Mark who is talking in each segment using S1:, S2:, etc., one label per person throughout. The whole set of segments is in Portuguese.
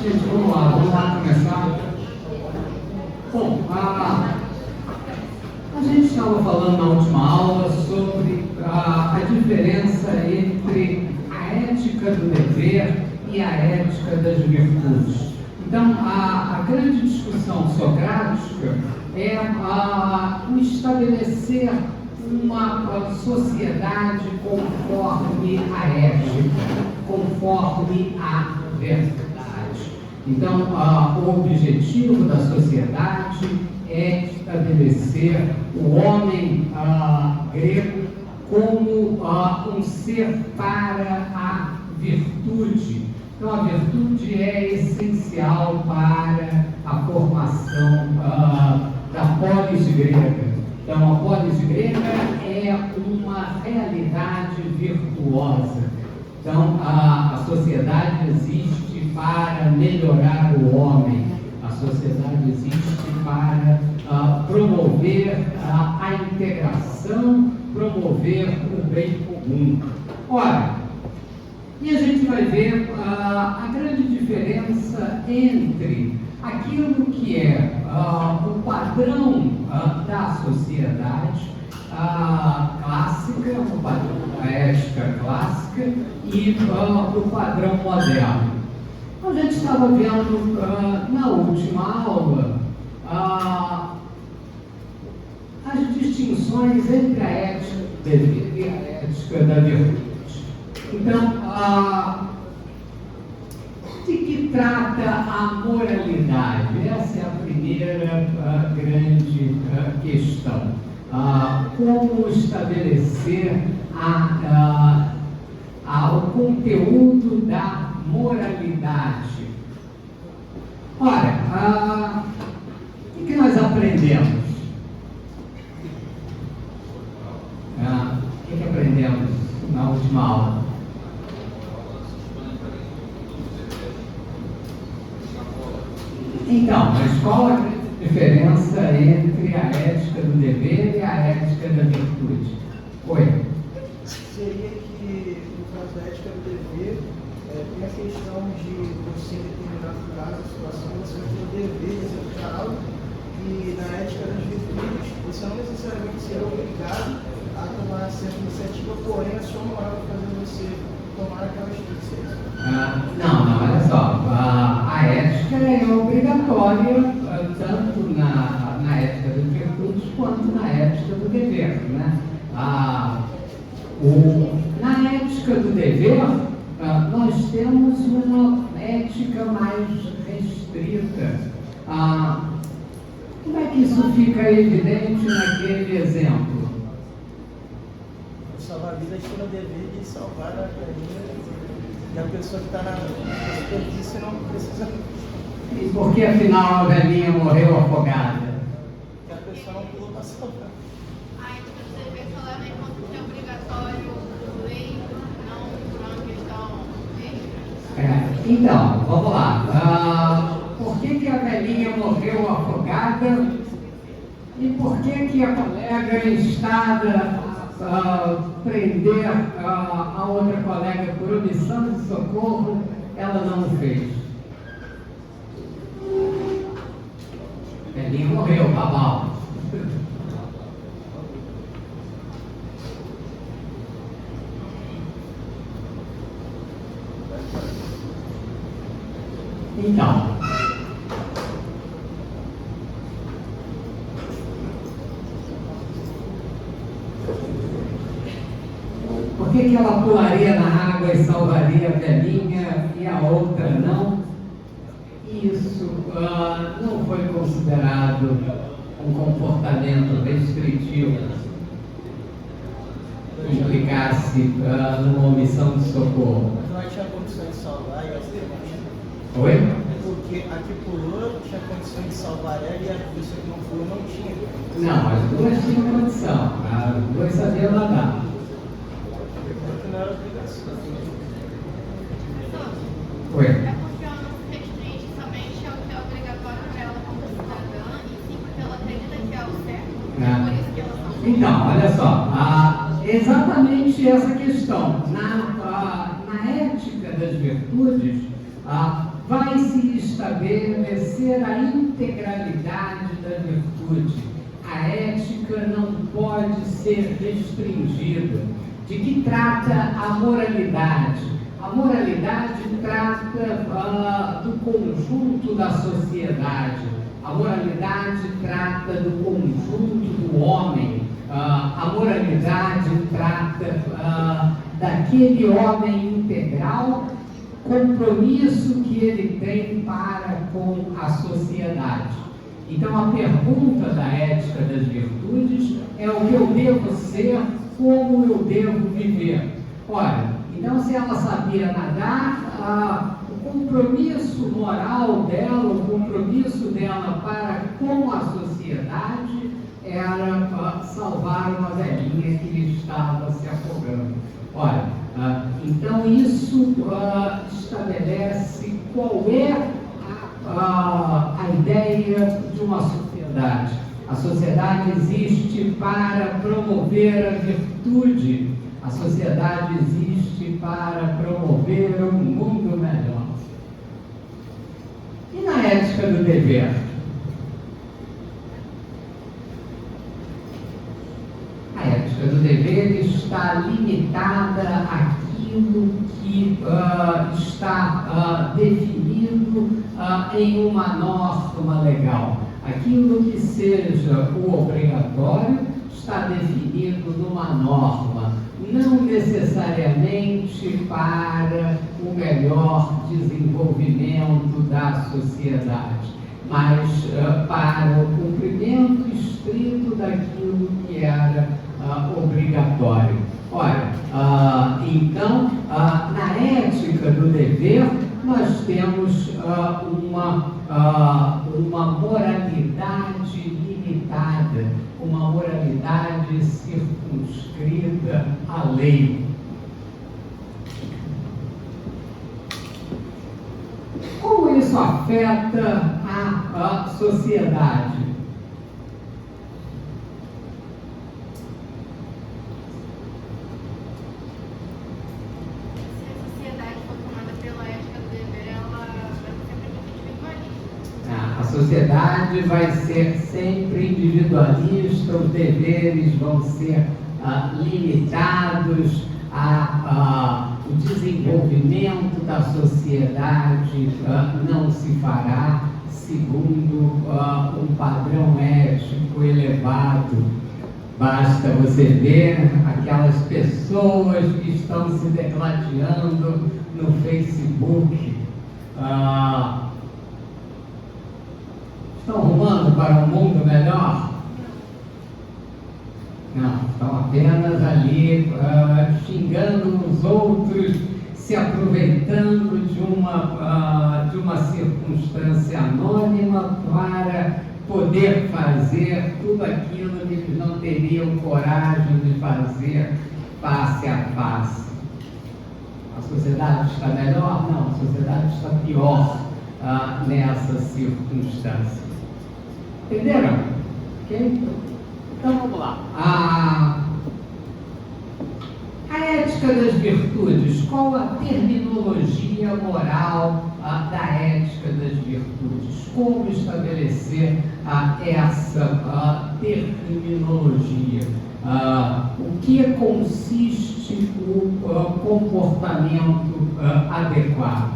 S1: Gente, vamos lá começar. Bom, a gente estava falando na última aula sobre a diferença entre a ética do dever e a ética das virtudes. Então, a grande discussão socrática é o estabelecer uma sociedade conforme a ética, conforme a verdade. Então, o objetivo da sociedade é estabelecer o homem grego como um ser para a virtude. Então, a virtude é essencial para a formação da polis grega. Então, a polis grega é uma realidade virtuosa. Então, a sociedade existe para melhorar o homem. A sociedade existe para promover a integração, promover o bem comum. Ora, e a gente vai ver a grande diferença entre aquilo que é o padrão da sociedade clássica, o padrão da ética clássica e o padrão moderno. A gente estava vendo na última aula as distinções entre a ética do dever e a ética da virtude. Então, de que trata a moralidade? Essa é a primeira grande questão. Como estabelecer o conteúdo da moralidade? Ora, o que nós aprendemos? O que aprendemos na última aula? Então, na escola, a diferença entre a ética do dever e a ética da virtude. Oi?
S2: Seria que, no caso da ética do dever, tem a questão de você, em determinado caso, situação, você tem o dever de executar algo, e na ética das virtudes, você não necessariamente será obrigado a tomar certa iniciativa, porém a sua moral vai fazer você tomar aquela atitude.
S1: Não, olha só, a ética é obrigatória tanto na ética das virtudes quanto na ética do dever, né? Na ética do dever, nós temos uma ética mais restrita. Como é que isso fica evidente naquele exemplo?
S2: Salvar a vida tira o dever de salvar a vida. E a pessoa que está na superfície não precisa.
S1: E por que afinal a velhinha morreu afogada?
S2: Porque a pessoa não pulou para salvar.
S3: Então você vê falar enquanto que é obrigatório lei, não por uma questão extra?
S1: Então, vamos lá. Por que a velhinha morreu afogada? E por que a colega instada prender a outra colega por omissão de socorro, ela não o fez? Velhinha morreu, babau. Então, por que ela pularia na água e salvaria a velhinha e a outra não? Isso não foi considerado um comportamento restritivo que implicasse numa omissão de socorro.
S2: Mas ela tinha condições de salvar e ela não.
S1: Oi?
S2: Porque a que pulou tinha condições de salvar ela e a pessoa que não pulou não tinha.
S1: Não, as duas tinham condição. As duas sabiam nadar.
S2: Porque não era obrigação.
S1: Oi?
S3: É porque ela não se restringe somente ao que é obrigatório para ela como cidadã, e sim porque ela acredita que é o certo. Por isso que ela não.
S1: Então, olha só, exatamente essa questão. na ética das virtudes, vai se estabelecer a integralidade da virtude. A ética não pode ser restringida. De que trata a moralidade? A moralidade trata do conjunto da sociedade. A moralidade trata do conjunto do homem. A moralidade trata daquele homem integral, compromisso que ele tem para com a sociedade. Então, a pergunta da ética das virtudes é o que eu devo ser, como eu devo viver. Olha, então, se ela sabia nadar, o compromisso moral dela, o compromisso dela para com a sociedade era salvar uma velhinha que estava se afogando. Olha, então isso estabelece qual é a ideia de uma sociedade. A sociedade existe para promover a virtude. A sociedade existe para promover um mundo melhor. E na ética do dever? A ética do dever está limitada àquilo que está definido em uma norma legal. Aquilo que seja o obrigatório está definido numa norma, não necessariamente para o melhor desenvolvimento da sociedade, mas para o cumprimento estrito daquilo que era obrigatório. Olha, então, na ética do dever, nós temos uma moralidade limitada, uma moralidade circunscrita à lei. Como isso afeta a sociedade? A sociedade vai ser sempre individualista, os deveres vão ser limitados, o desenvolvimento da sociedade não se fará segundo um padrão ético elevado. Basta você ver aquelas pessoas que estão se degladiando no Facebook. Estão rumando para um mundo melhor? Não, estão apenas ali xingando os outros, se aproveitando de uma circunstância anônima para poder fazer tudo aquilo que eles não teriam coragem de fazer face a face. A sociedade está melhor? Não, a sociedade está pior nessa circunstância. Entenderam? Ok? Então vamos lá. A ética das virtudes. Qual a terminologia moral da ética das virtudes? Como estabelecer essa terminologia? O que consiste o comportamento adequado?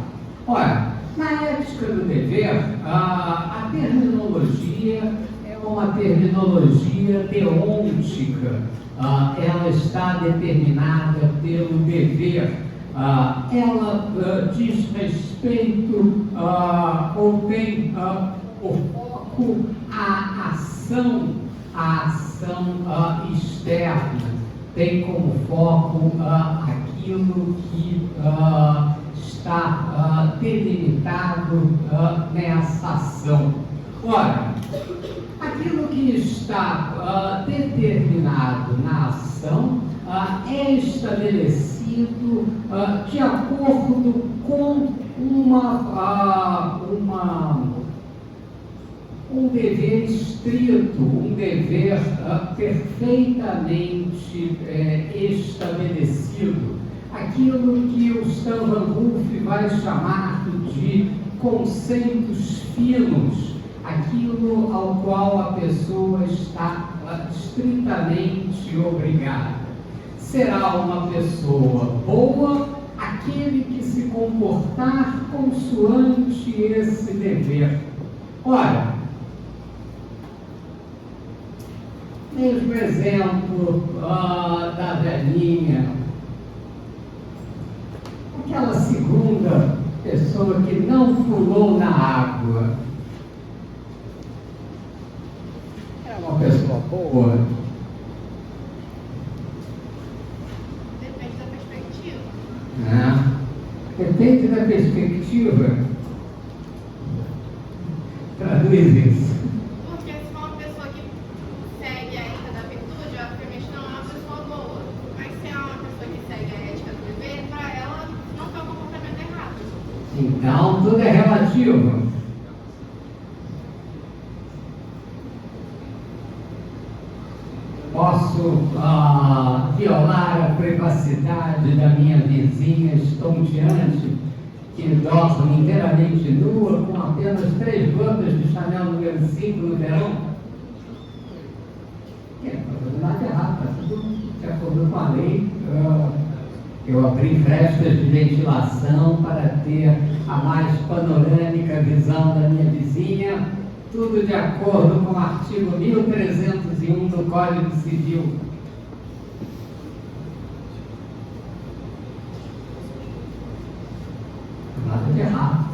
S1: Olha, na ética do dever, a terminologia é uma terminologia deontica. Ela está determinada pelo dever. Ela diz respeito ou tem o foco à ação externa. Tem como foco aquilo que está delimitado nessa ação. Ora, aquilo que está determinado na ação é estabelecido de acordo com um dever estrito, um dever perfeitamente estabelecido. Aqui aquilo que o Stanhope vai chamar de conceitos finos, aquilo ao qual a pessoa está estritamente obrigada. Será uma pessoa boa aquele que se comportar consoante esse dever. Ora, mesmo exemplo da velhinha, aquela segunda pessoa que não pulou na água, é uma pessoa boa?
S3: Depende da perspectiva.
S1: Depende da perspectiva. Traduz isso.
S3: Porque se for uma pessoa que segue a ética da virtude, obviamente não é uma pessoa boa. Mas se é uma pessoa que segue a ética do dever, para ela não tem um comportamento errado.
S1: Então, tudo é relativo. Posso violar a privacidade da minha vizinha estonteante, que dorme inteiramente nua, com apenas 3 gotas de Chanel número 5 no verão? Não estou fazendo nada errado, está tudo de acordo com a lei. Eu abri frestas de ventilação para ter a mais panorâmica visão da minha vizinha, tudo de acordo com o artigo 1301 do Código Civil. Nada de errado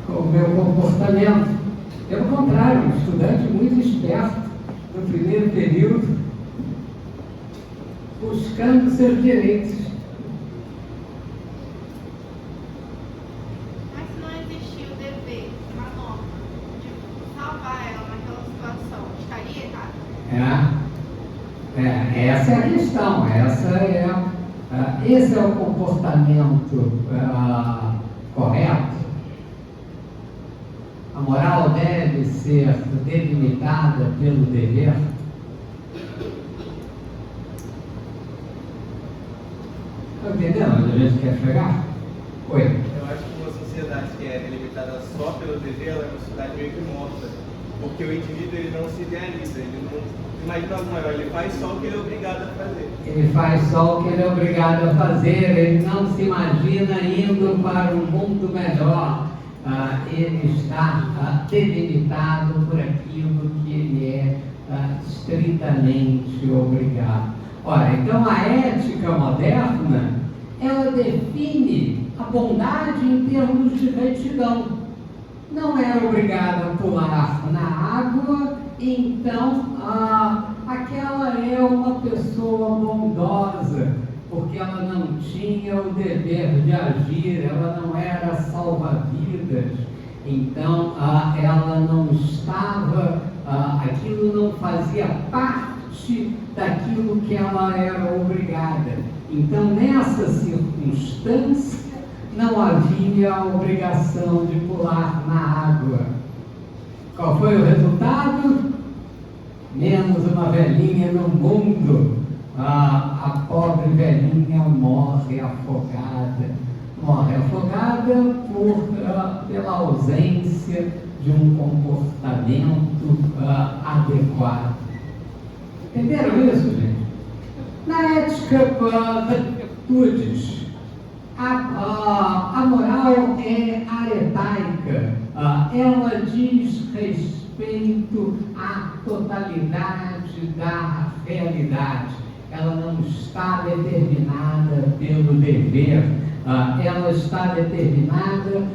S1: com o meu comportamento. Pelo contrário, um estudante muito esperto no primeiro período, buscando seus direitos.
S3: Mas se não existir o dever, uma norma, de salvar ela naquela situação, estaria errado?
S1: Essa é a questão, esse é o comportamento correto. A moral deve ser delimitada pelo dever. Está entendendo onde a gente quer chegar? Oi.
S4: Eu acho que uma sociedade que é delimitada só pelo dever, ela é uma sociedade meio que morta. Porque o indivíduo ele não se idealiza, ele não imagina algo maior, ele faz só o que ele é obrigado a fazer.
S1: Ele faz só o que ele é obrigado a fazer, ele não se imagina indo para um mundo melhor. Ele está delimitado por aquilo que ele é estritamente obrigado. Ora, então a ética moderna, ela define a bondade em termos de retidão. Não é obrigado a pular na água, então aquela é uma pessoa bondosa, porque ela não tinha o dever de agir, ela não era salva-vidas, então ela não estava, aquilo não fazia parte daquilo que ela era obrigada. Então, nessa circunstância, não havia a obrigação de pular na água. Qual foi o resultado? Menos uma velhinha no mundo. A pobre velhinha morre afogada. Morre afogada pela ausência de um comportamento adequado. Entenderam isso, gente? Na ética das virtudes, a moral é aretaica, ela diz respeito à totalidade da realidade, ela não está determinada pelo dever, ela está determinada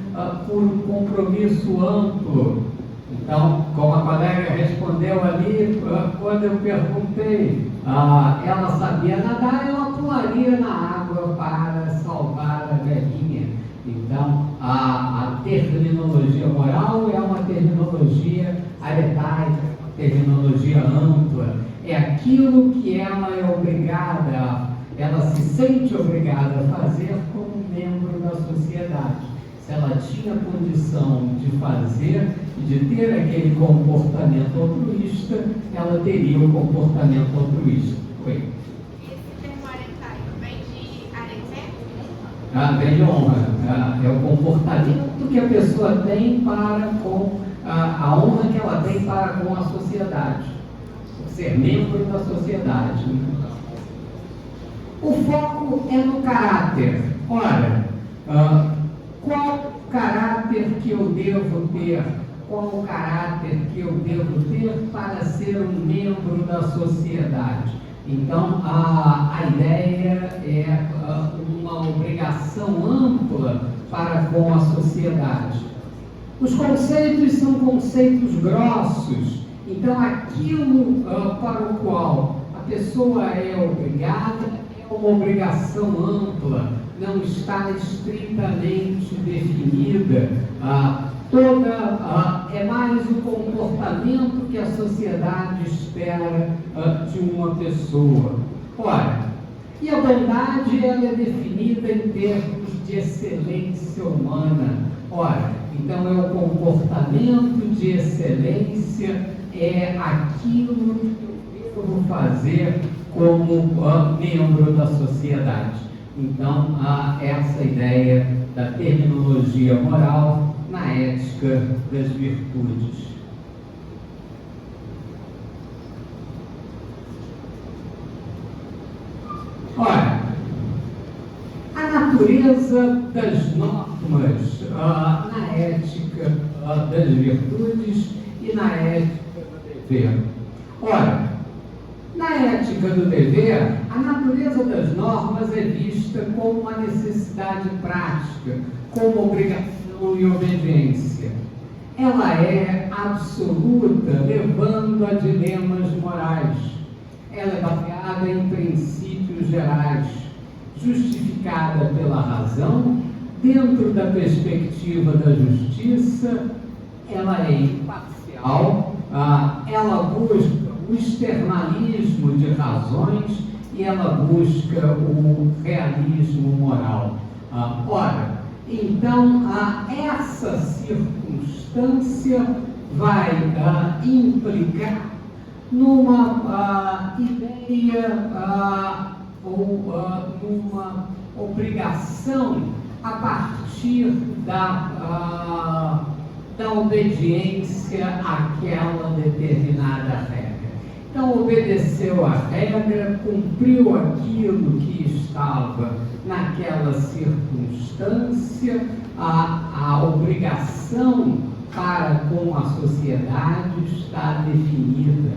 S1: por um compromisso amplo. Então, como a colega respondeu ali, quando eu perguntei, ela sabia nadar, ela pularia na água para salvar a velhinha. Então, a terminologia moral é uma terminologia aretaica, terminologia ampla. É aquilo que ela é obrigada, ela se sente obrigada a fazer como membro da sociedade. Se ela tinha condição de fazer e de ter aquele comportamento altruísta, ela teria o comportamento altruísta. Oi.
S3: Esse termo aretai vem de areté?
S1: vem de honra. É o comportamento que a pessoa tem para com a honra que ela tem para com a sociedade, ser membro da sociedade. O foco é no caráter. Ora, qual o caráter que eu devo ter? Qual o caráter que eu devo ter para ser um membro da sociedade? Então, a ideia é uma obrigação ampla para com a sociedade. Os conceitos são conceitos grossos, então aquilo para o qual a pessoa é obrigada é uma obrigação ampla, não está estritamente definida. É mais o comportamento que a sociedade espera de uma pessoa. Ora, e a bondade ela é definida em termos de excelência humana. Ora, então é o comportamento de excelência, é aquilo que eu devo fazer como membro da sociedade. Então, essa ideia da terminologia moral na ética das virtudes. Ora, a natureza das normas na ética das virtudes e na ética do dever. Ora, na ética do dever, a natureza das normas é vista como uma necessidade prática, como obrigação e obediência. Ela é absoluta, levando a dilemas morais. Ela é baseada em princípios gerais, justificada pela razão, dentro da perspectiva da justiça. Ela é imparcial, ela busca o externalismo de razões e ela busca o realismo moral. Ora, então, essa circunstância vai implicar numa ideia ou numa obrigação a partir da obediência àquela determinada regra. Então, obedeceu à regra, cumpriu aquilo que estava naquela circunstância, a obrigação para com a sociedade está definida.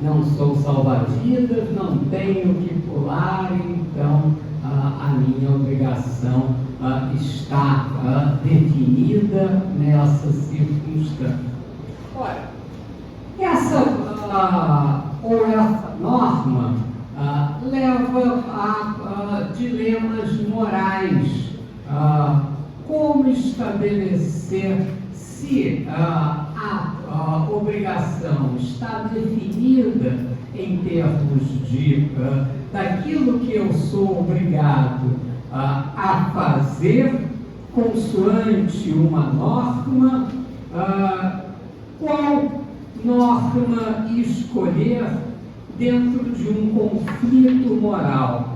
S1: Não sou salva-vidas, não tenho que pular, então a minha obrigação está definida nessa circunstância. Ora, essa norma leva a dilemas morais. Como estabelecer se a obrigação está definida em termos de daquilo que eu sou obrigado a fazer consoante uma norma, qual norma escolher dentro de um conflito moral.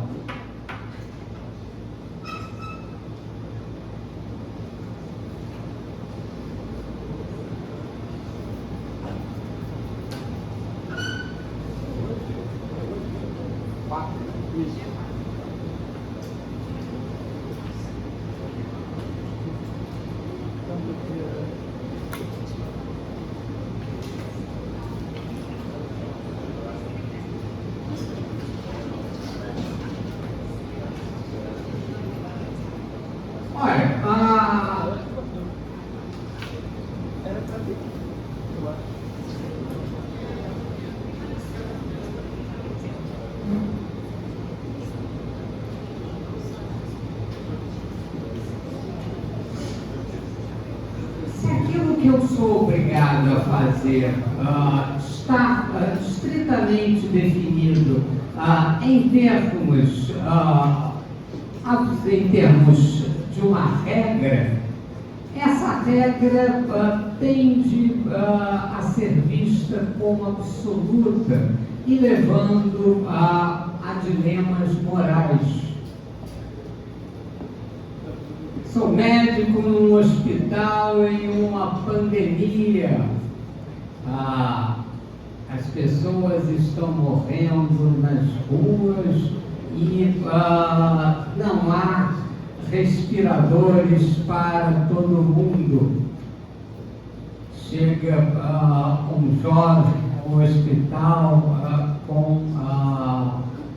S1: Que eu sou obrigado a fazer está estritamente definido em termos de uma regra. Essa regra tende a ser vista como absoluta e levando a dilemas morais. Sou médico num hospital em uma pandemia. As pessoas estão morrendo nas ruas e não há respiradores para todo mundo. Chega um jovem ao hospital com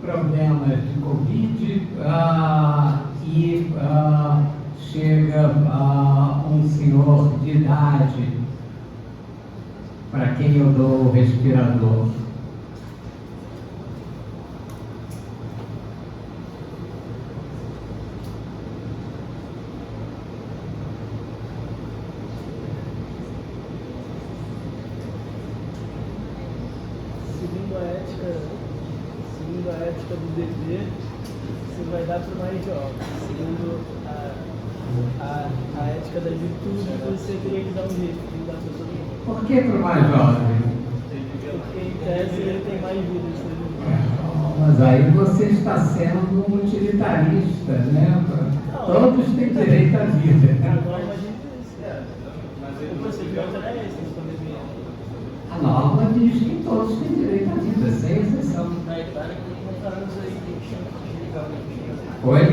S1: problemas de Covid e chega um senhor de idade para quem eu dou o respirador.
S2: Segundo a ética do dever, você vai dar para o mais jovem. Segundo a ética da virtude, você teria que dar um jeito de dar para todo mundo.
S1: Por que para o mais jovem?
S2: Porque em tese ele tem mais vida.
S1: Mas aí você está sendo um utilitarista, né? Todos têm direito à vida.
S2: A norma diz isso. O procedimento era esse, na pandemia.
S1: A norma diz que todos têm direito à vida, sem exceção.
S2: Na Itália, com 50 anos aí, tinha que ligar.
S1: Oi?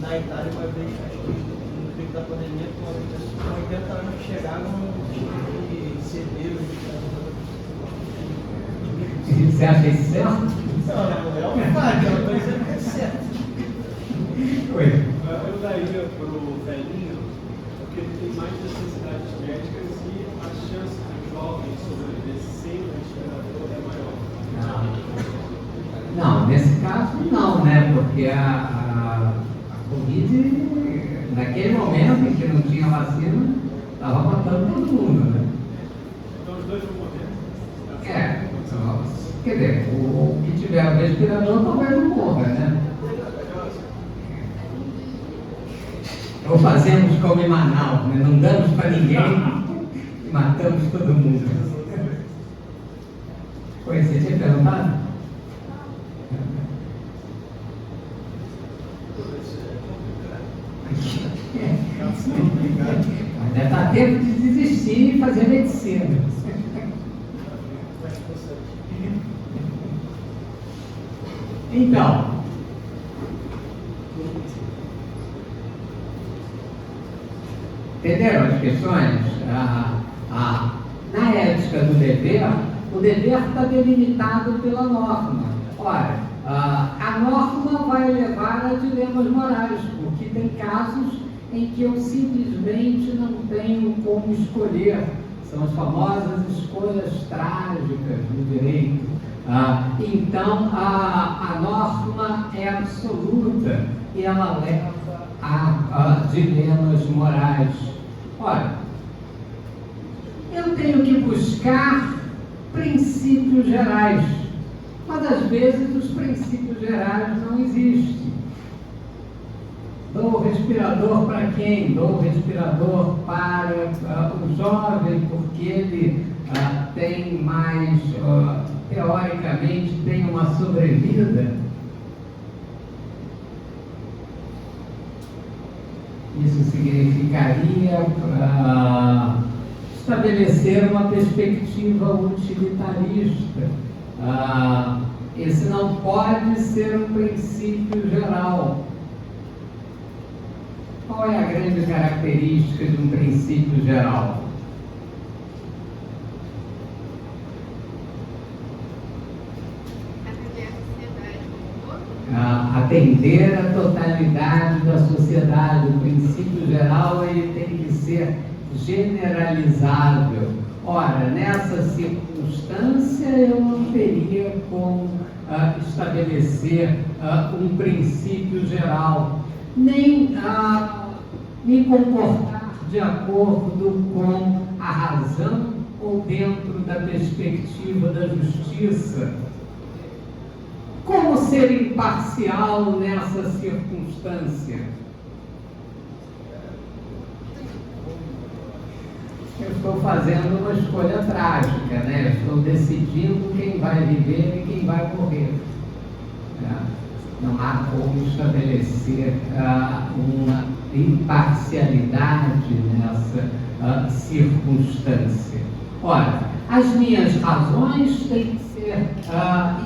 S2: Na Itália, vai ver, acho que no pico da pandemia, com 80 anos que chegaram, tinha que ceder
S1: Você acha isso certo?
S2: Não, é um fato, eu estou dizendo que é certo.
S1: Oi?
S5: Eu daria para o velhinho, porque ele tem mais necessidades médicas e a chance do jovem sobreviver sem o respirador é maior.
S1: Não, nesse caso não, né? Porque a Covid, naquele momento em que não tinha vacina, estava matando todo mundo, né?
S5: Então os dois vão morrer.
S1: Quer dizer, o que tiver o respirador talvez não morra, né? Ou fazemos como em Manaus, né? Não damos para ninguém e matamos todo mundo. Foi, você tinha perguntado? Ainda está tempo de desistir e fazer medicina. Então, entenderam as questões? Na ética do dever, o dever está delimitado pela norma. Ora, a norma vai levar a dilemas morais, porque tem casos em que eu simplesmente não tenho como escolher. São as famosas escolhas trágicas do direito. Então, a norma é absoluta e ela leva a dilemas morais. Olha, eu tenho que buscar princípios gerais, mas às vezes os princípios gerais não existem. Dou o respirador para quem? Dou o respirador para o jovem, porque ele tem mais, teoricamente, tem uma sobrevida. Isso significaria estabelecer uma perspectiva utilitarista. Esse não pode ser um princípio geral. Qual é a grande característica de um princípio geral? Atender a totalidade da sociedade. O princípio geral ele tem que ser generalizável. Ora, nessa circunstância eu não teria como estabelecer um princípio geral, nem me comportar de acordo com a razão ou dentro da perspectiva da justiça. Como ser imparcial nessa circunstância? Eu estou fazendo uma escolha trágica, né? Eu estou decidindo quem vai viver e quem vai morrer. não há como estabelecer uma imparcialidade nessa circunstância. Ora, as minhas razões têm que ser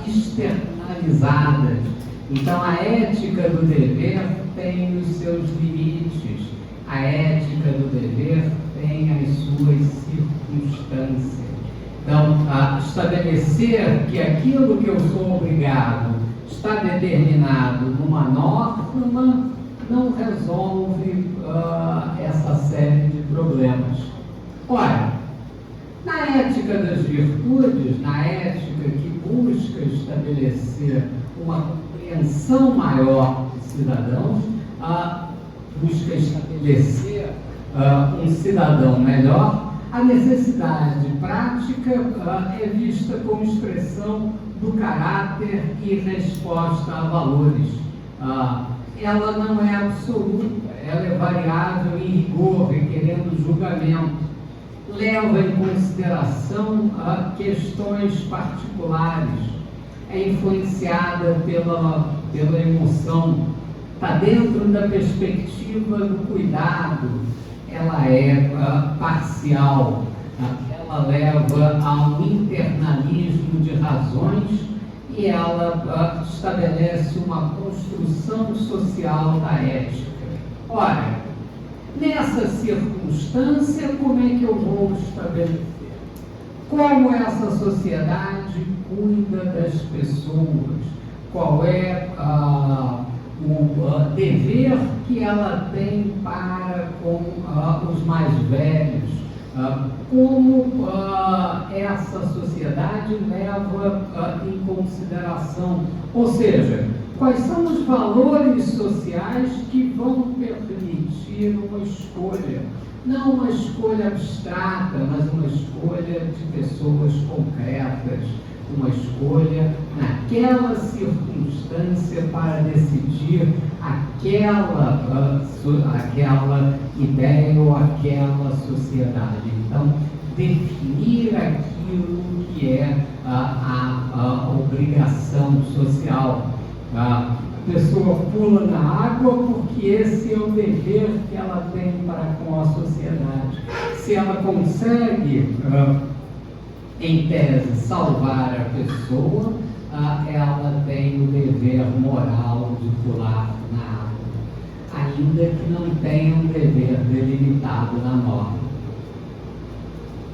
S1: externalizadas. Então, a ética do dever tem os seus limites, a ética do dever tem as suas circunstâncias. Então, estabelecer que aquilo que eu sou obrigado está determinado numa norma não resolve essa série de problemas. Ora, na ética das virtudes, na ética que busca estabelecer uma compreensão maior de cidadãos, busca estabelecer um cidadão melhor, a necessidade prática é vista como expressão do caráter e resposta a valores. Ela não é absoluta, ela é variável em rigor, requerendo julgamento, leva em consideração questões particulares, é influenciada pela emoção, está dentro da perspectiva do cuidado, ela é parcial, ela leva a um internalismo de razões e ela estabelece uma construção social da ética. Ora, nessa circunstância, como é que eu vou estabelecer? Como essa sociedade cuida das pessoas? Qual é o dever que ela tem para com os mais velhos? Como essa sociedade leva em consideração, ou seja, quais são os valores sociais que vão permitir uma escolha, não uma escolha abstrata, mas uma escolha de pessoas concretas, uma escolha naquela circunstância para decidir aquela ideia ou aquela sociedade. Então, definir aquilo que é a obrigação social. A pessoa pula na água porque esse é o dever que ela tem para com a sociedade. Se ela consegue, em tese, salvar a pessoa, ela tem o dever moral de pular na água, ainda que não tenha um dever delimitado na norma.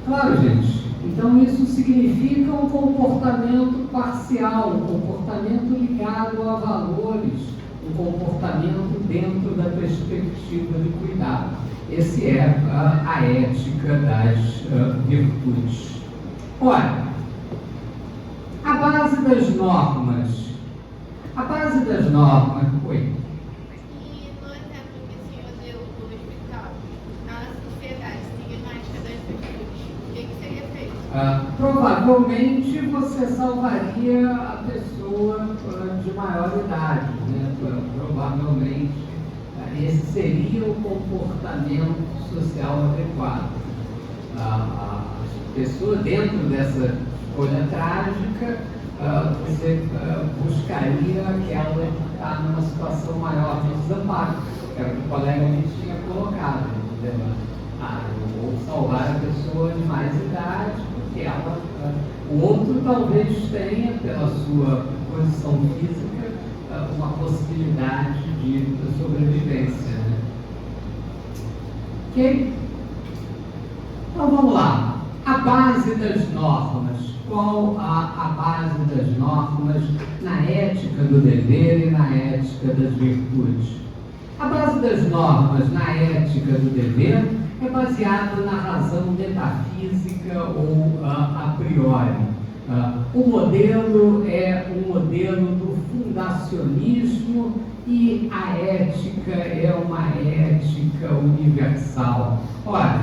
S1: Claro, gente, então isso significa um comportamento parcial, um comportamento ligado a valores, um comportamento dentro da perspectiva de cuidado. Essa é a ética das virtudes. Ora, a base das normas. Oi.
S3: E no exemplo que o senhor deu do hospital, na sociedade seguindo a ética das virtudes, o que seria feito?
S1: Provavelmente você salvaria a pessoa de maior idade, né? Provavelmente esse seria o comportamento social adequado. A pessoa dentro dessa escolha trágica, você buscaria aquela que está numa situação maior de desamparo, que era o que o colega me tinha colocado, entendeu? Eu vou salvar a pessoa de mais idade, porque o outro talvez tenha, pela sua posição física, uma possibilidade de sobrevivência. Né? Ok? Então vamos lá. A base das normas. Qual a base das normas na ética do dever e na ética das virtudes? A base das normas na ética do dever é baseada na razão metafísica ou a priori. O modelo é um modelo do fundacionismo e a ética é uma ética universal. Ora,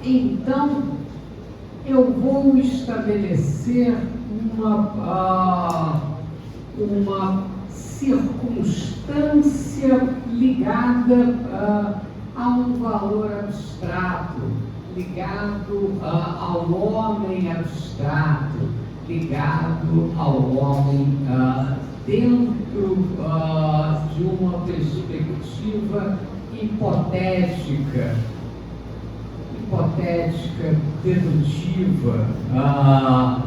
S1: então eu vou estabelecer uma circunstância ligada a um valor abstrato, ligado ao homem abstrato, ligado ao homem dentro de uma perspectiva hipotética, dedutiva,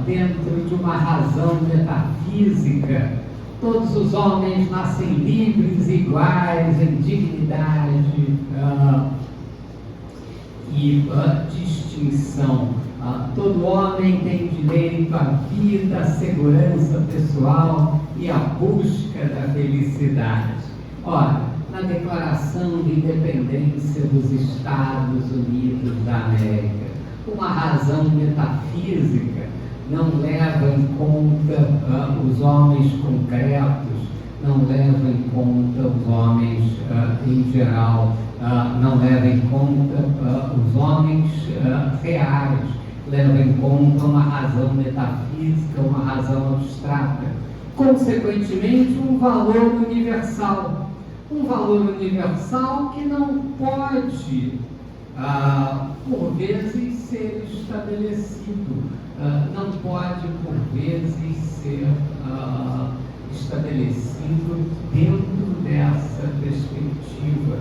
S1: dentro de uma razão metafísica. Todos os homens nascem livres, iguais, em dignidade e distinção. Todo homem tem direito à vida, à segurança pessoal e à busca da felicidade. Ora, na Declaração de Independência dos Estados Unidos da América, uma razão metafísica não leva em conta os homens concretos, não leva em conta os homens em geral, não leva em conta os homens reais, leva em conta uma razão metafísica, uma razão abstrata. Consequentemente, um valor universal que não pode, por vezes, ser estabelecido, não pode, por vezes, ser estabelecido dentro dessa perspectiva.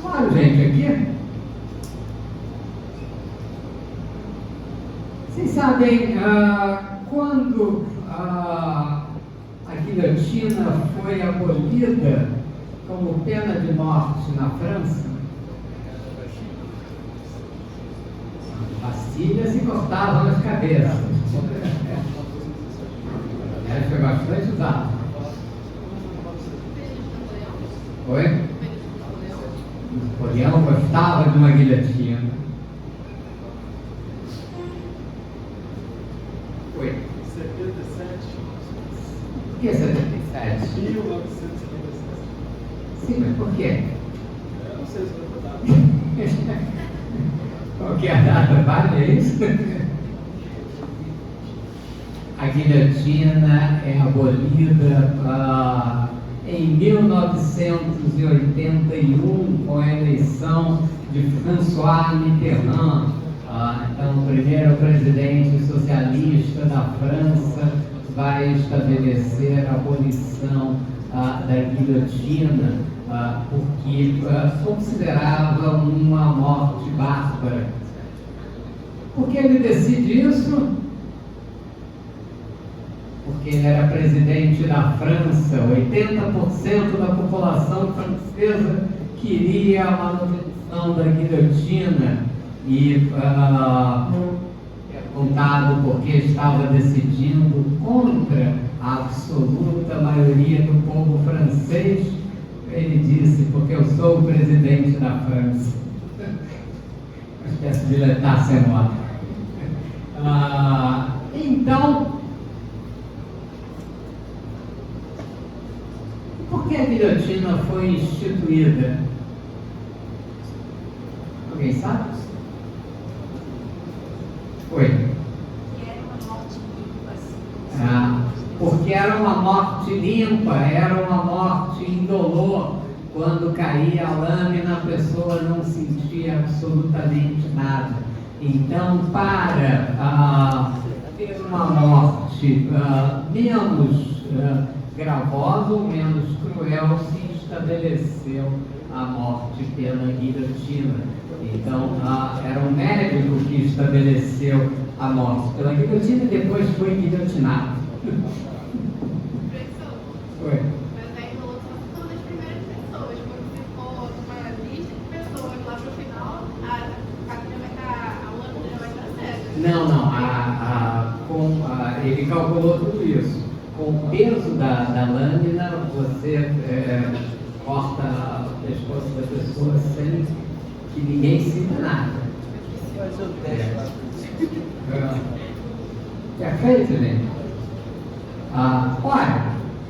S1: Claro, gente, aqui, vocês sabem, quando a guilhotina foi abolida como pena de morte na França, Bastilha se cortavam as cabeças. Foi bastante usado. Oi? Napoleão gostava de uma guilhotina. Oi?
S5: 77.
S1: Por que 77?
S5: 1977.
S1: Sim, mas por quê?
S5: Eu não sei se vai botar.
S1: Qual que é a data? Vale, é isso? A guilhotina é abolida em 1981 com a eleição de François Mitterrand, então o primeiro presidente socialista da França, vai estabelecer a abolição da guilhotina, porque considerava uma morte bárbara. Por que ele decide isso? Porque ele era presidente da França, 80% da população francesa queria a manutenção da guilhotina e é contado porque estava decidindo contra a absoluta maioria do povo francês. Ele disse, porque eu sou o presidente da França. Uma espécie de l'état c'est moi. Então, por que a guilhotina foi instituída? Alguém sabe? Oi. Porque era uma morte limpa, era uma morte indolor. Quando caía a lâmina, a pessoa não sentia absolutamente nada. Então, para ter uma morte menos gravosa ou menos cruel, se estabeleceu a morte pela guilhotina. Então, era um médico que estabeleceu a morte pela guilhotina e depois foi guilhotinado. Oi.
S3: Mas aí rolou só todas as primeiras pessoas, quando ficou uma lista de pessoas lá pro final, a lâmina vai estar cega.
S1: Não, ele calculou tudo isso. Com o peso da lâmina, você corta o pescoço da pessoa sem que ninguém sinta nada.
S2: Fazer o teste lá.
S1: Perfeito, gente? Olha,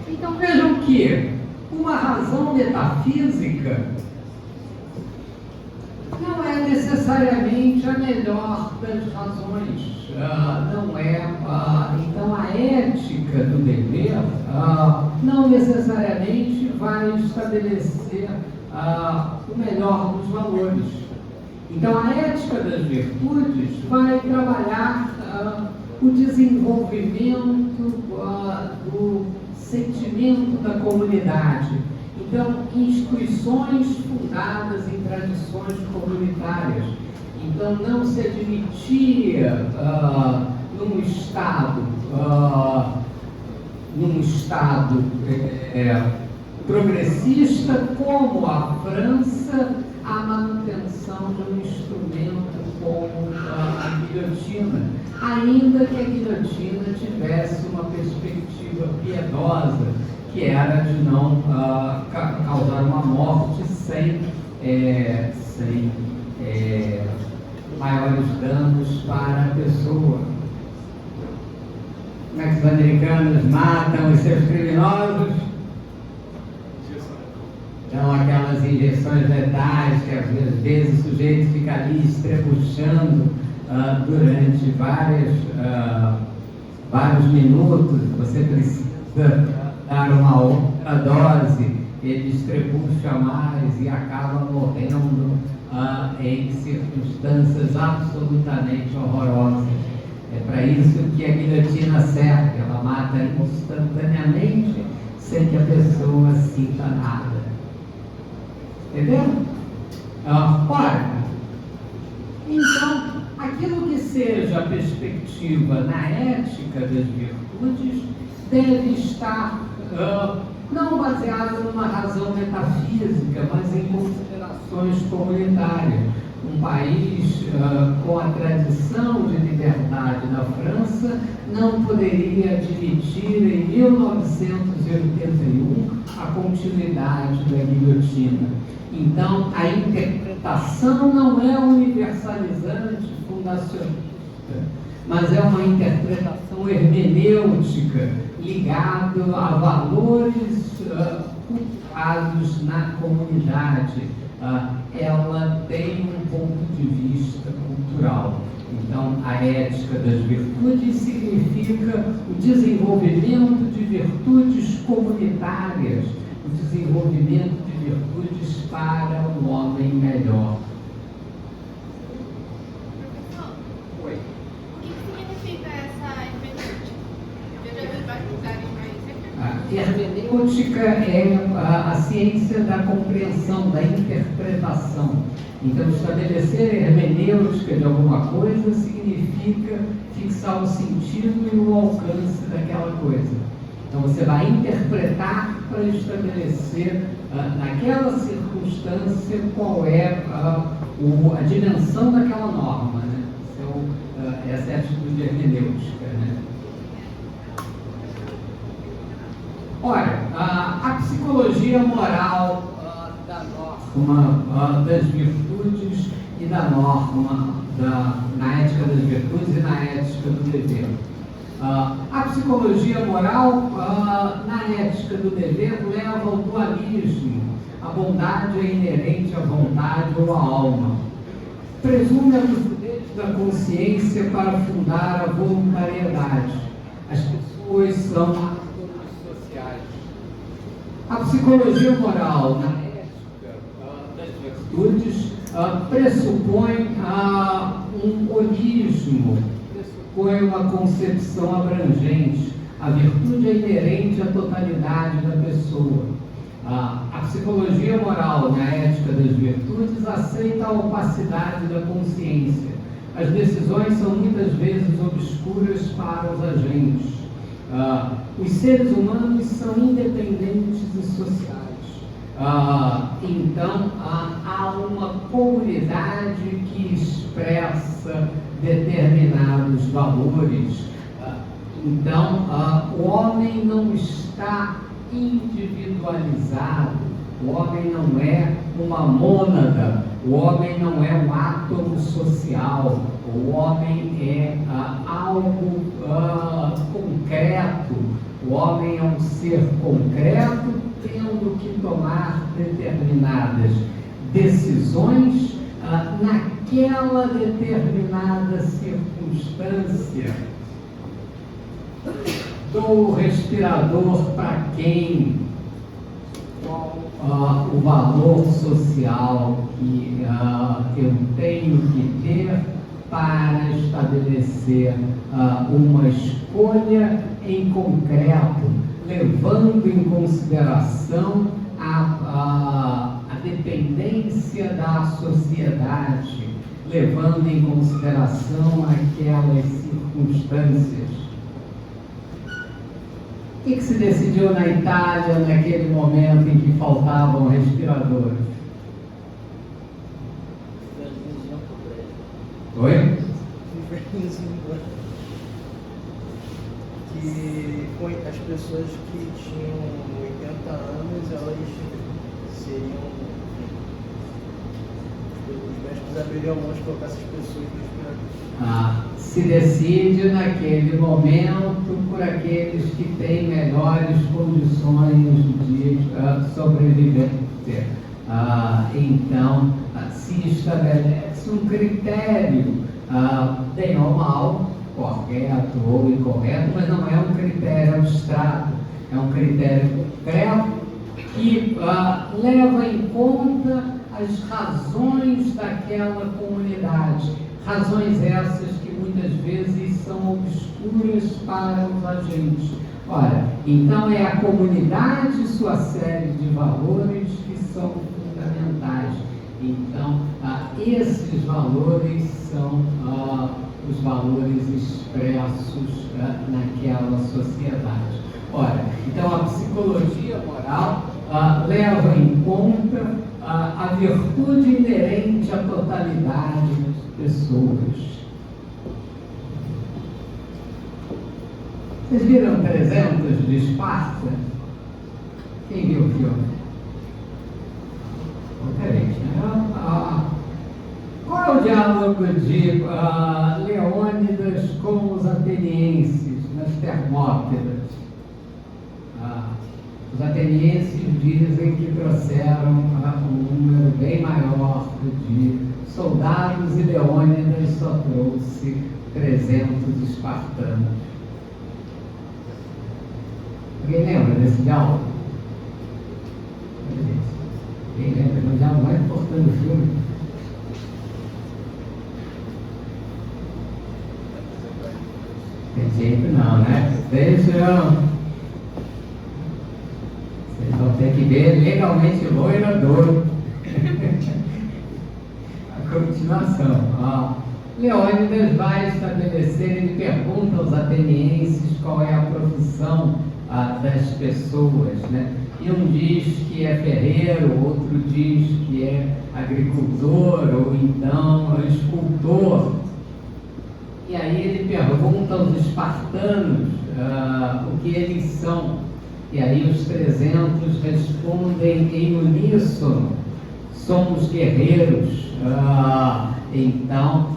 S1: então vejam que uma razão metafísica não é necessariamente a melhor das razões, não é. Então a ética do dever não necessariamente vai estabelecer o melhor dos valores. Então a ética das virtudes vai trabalhar o desenvolvimento do sentimento da comunidade. Então, instituições fundadas em tradições comunitárias. Então, não se admitia num Estado progressista como a França, a manutenção de um instrumento como a guilhotina, ainda que a guilhotina tivesse uma perspectiva piedosa, que era de não causar uma morte sem maiores danos para a pessoa. Como é que os americanos matam os seus criminosos? Dão aquelas injeções letais que às vezes o sujeito fica ali estrebuchando durante vários minutos. Você precisa dar uma outra dose, ele estrebucha mais e acaba morrendo em circunstâncias absolutamente horrorosas. É para isso que a guilhotina serve, ela mata instantaneamente, sem que a pessoa sinta nada. Entendeu? Ora, então, aquilo que seja a perspectiva na ética das virtudes deve estar não baseado numa razão metafísica, mas em considerações comunitárias. Um país com a tradição de liberdade da França não poderia admitir em 1981 a continuidade da guilhotina. Então, a interpretação não é universalizante, fundacionalista, mas é uma interpretação hermenêutica ligada a valores cultivados na comunidade. Ela tem um ponto de vista cultural. Então, a ética das virtudes significa o desenvolvimento de virtudes comunitárias, o desenvolvimento de virtudes para um homem melhor.
S3: Professor,
S1: Oi.
S3: o que significa essa hermenêutica? Eu já vi vários lugares, mas sempre...
S1: A hermenêutica é a ciência da compreensão, da interpretação. Então, estabelecer a hermenêutica de alguma coisa significa fixar o sentido e o alcance daquela coisa. Então, você vai interpretar para estabelecer, naquela circunstância, qual é a dimensão daquela norma, né? Essa é a atitude hermenêutica, né? Ora, a psicologia moral da norma das virtudes e da norma na ética das virtudes e na ética do dever. A psicologia moral na ética do dever leva ao dualismo. A bondade é inerente à vontade ou à alma. Presume a lucidez da consciência para fundar a voluntariedade. As pessoas são sociais. A psicologia moral na ética das virtudes pressupõe um holismo, pressupõe uma concepção abrangente. A virtude é inerente à totalidade da pessoa. A psicologia moral na ética das virtudes aceita a opacidade da consciência. As decisões são muitas vezes obscuras para os agentes. Os seres humanos são independentes e sociais. Então, há uma comunidade que expressa determinados valores. Então, o homem não está individualizado, o homem não é uma mônada, o homem não é um átomo social, o homem é algo concreto, o homem é um ser concreto tendo que tomar determinadas decisões naquela determinada circunstância. Dou o respirador para quem? Qual o valor social que eu tenho que ter para estabelecer uma escolha em concreto, levando em consideração a dependência da sociedade, levando em consideração aquelas circunstâncias. O que se decidiu na Itália naquele momento em que faltavam respiradores? Oi?
S2: Que as pessoas que tinham 80 anos, elas seriam. Os médicos abririam mão de colocar essas pessoas no respirador.
S1: Se decide naquele momento por aqueles que têm melhores condições de sobrevivência. Então, se estabelece um critério, bem ou mal, correto ou incorreto, mas não é um critério abstrato, é um critério concreto que leva em conta as razões daquela comunidade, razões essas que muitas vezes são obscuras para os agentes. Ora, então é a comunidade e sua série de valores que são fundamentais. Então, esses valores são os valores expressos naquela sociedade. Ora, então a psicologia moral leva em conta a virtude inerente à totalidade das pessoas. Vocês viram 300 de Esparta? Quem viu o filme? Diferente, né? Qual é o diálogo de Leônidas com os atenienses nas Termópilas? Os atenienses dizem que trouxeram um número bem maior de soldados e Leônidas só trouxe 300 espartanos. Alguém lembra desse diálogo? Quem lembra? É o diálogo mais importante do filme. Tem jeito não, né? Vejam. Vocês vão ter que ver legalmente loirador. A continuação. Leônidas vai estabelecer, ele pergunta aos atenienses qual é a profissão das pessoas, né? E um diz que é ferreiro, outro diz que é agricultor, ou então escultor. E aí ele pergunta aos espartanos o que eles são. E aí os 300 respondem em uníssono: somos guerreiros. Então,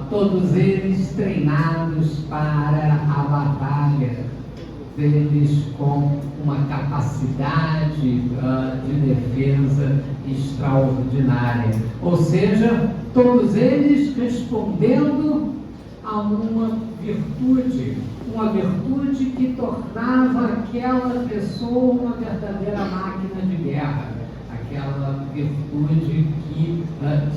S1: todos eles treinados para a batalha, eles com uma capacidade de defesa extraordinária. Ou seja, todos eles respondendo a uma virtude que tornava aquela pessoa uma verdadeira máquina de guerra, aquela virtude que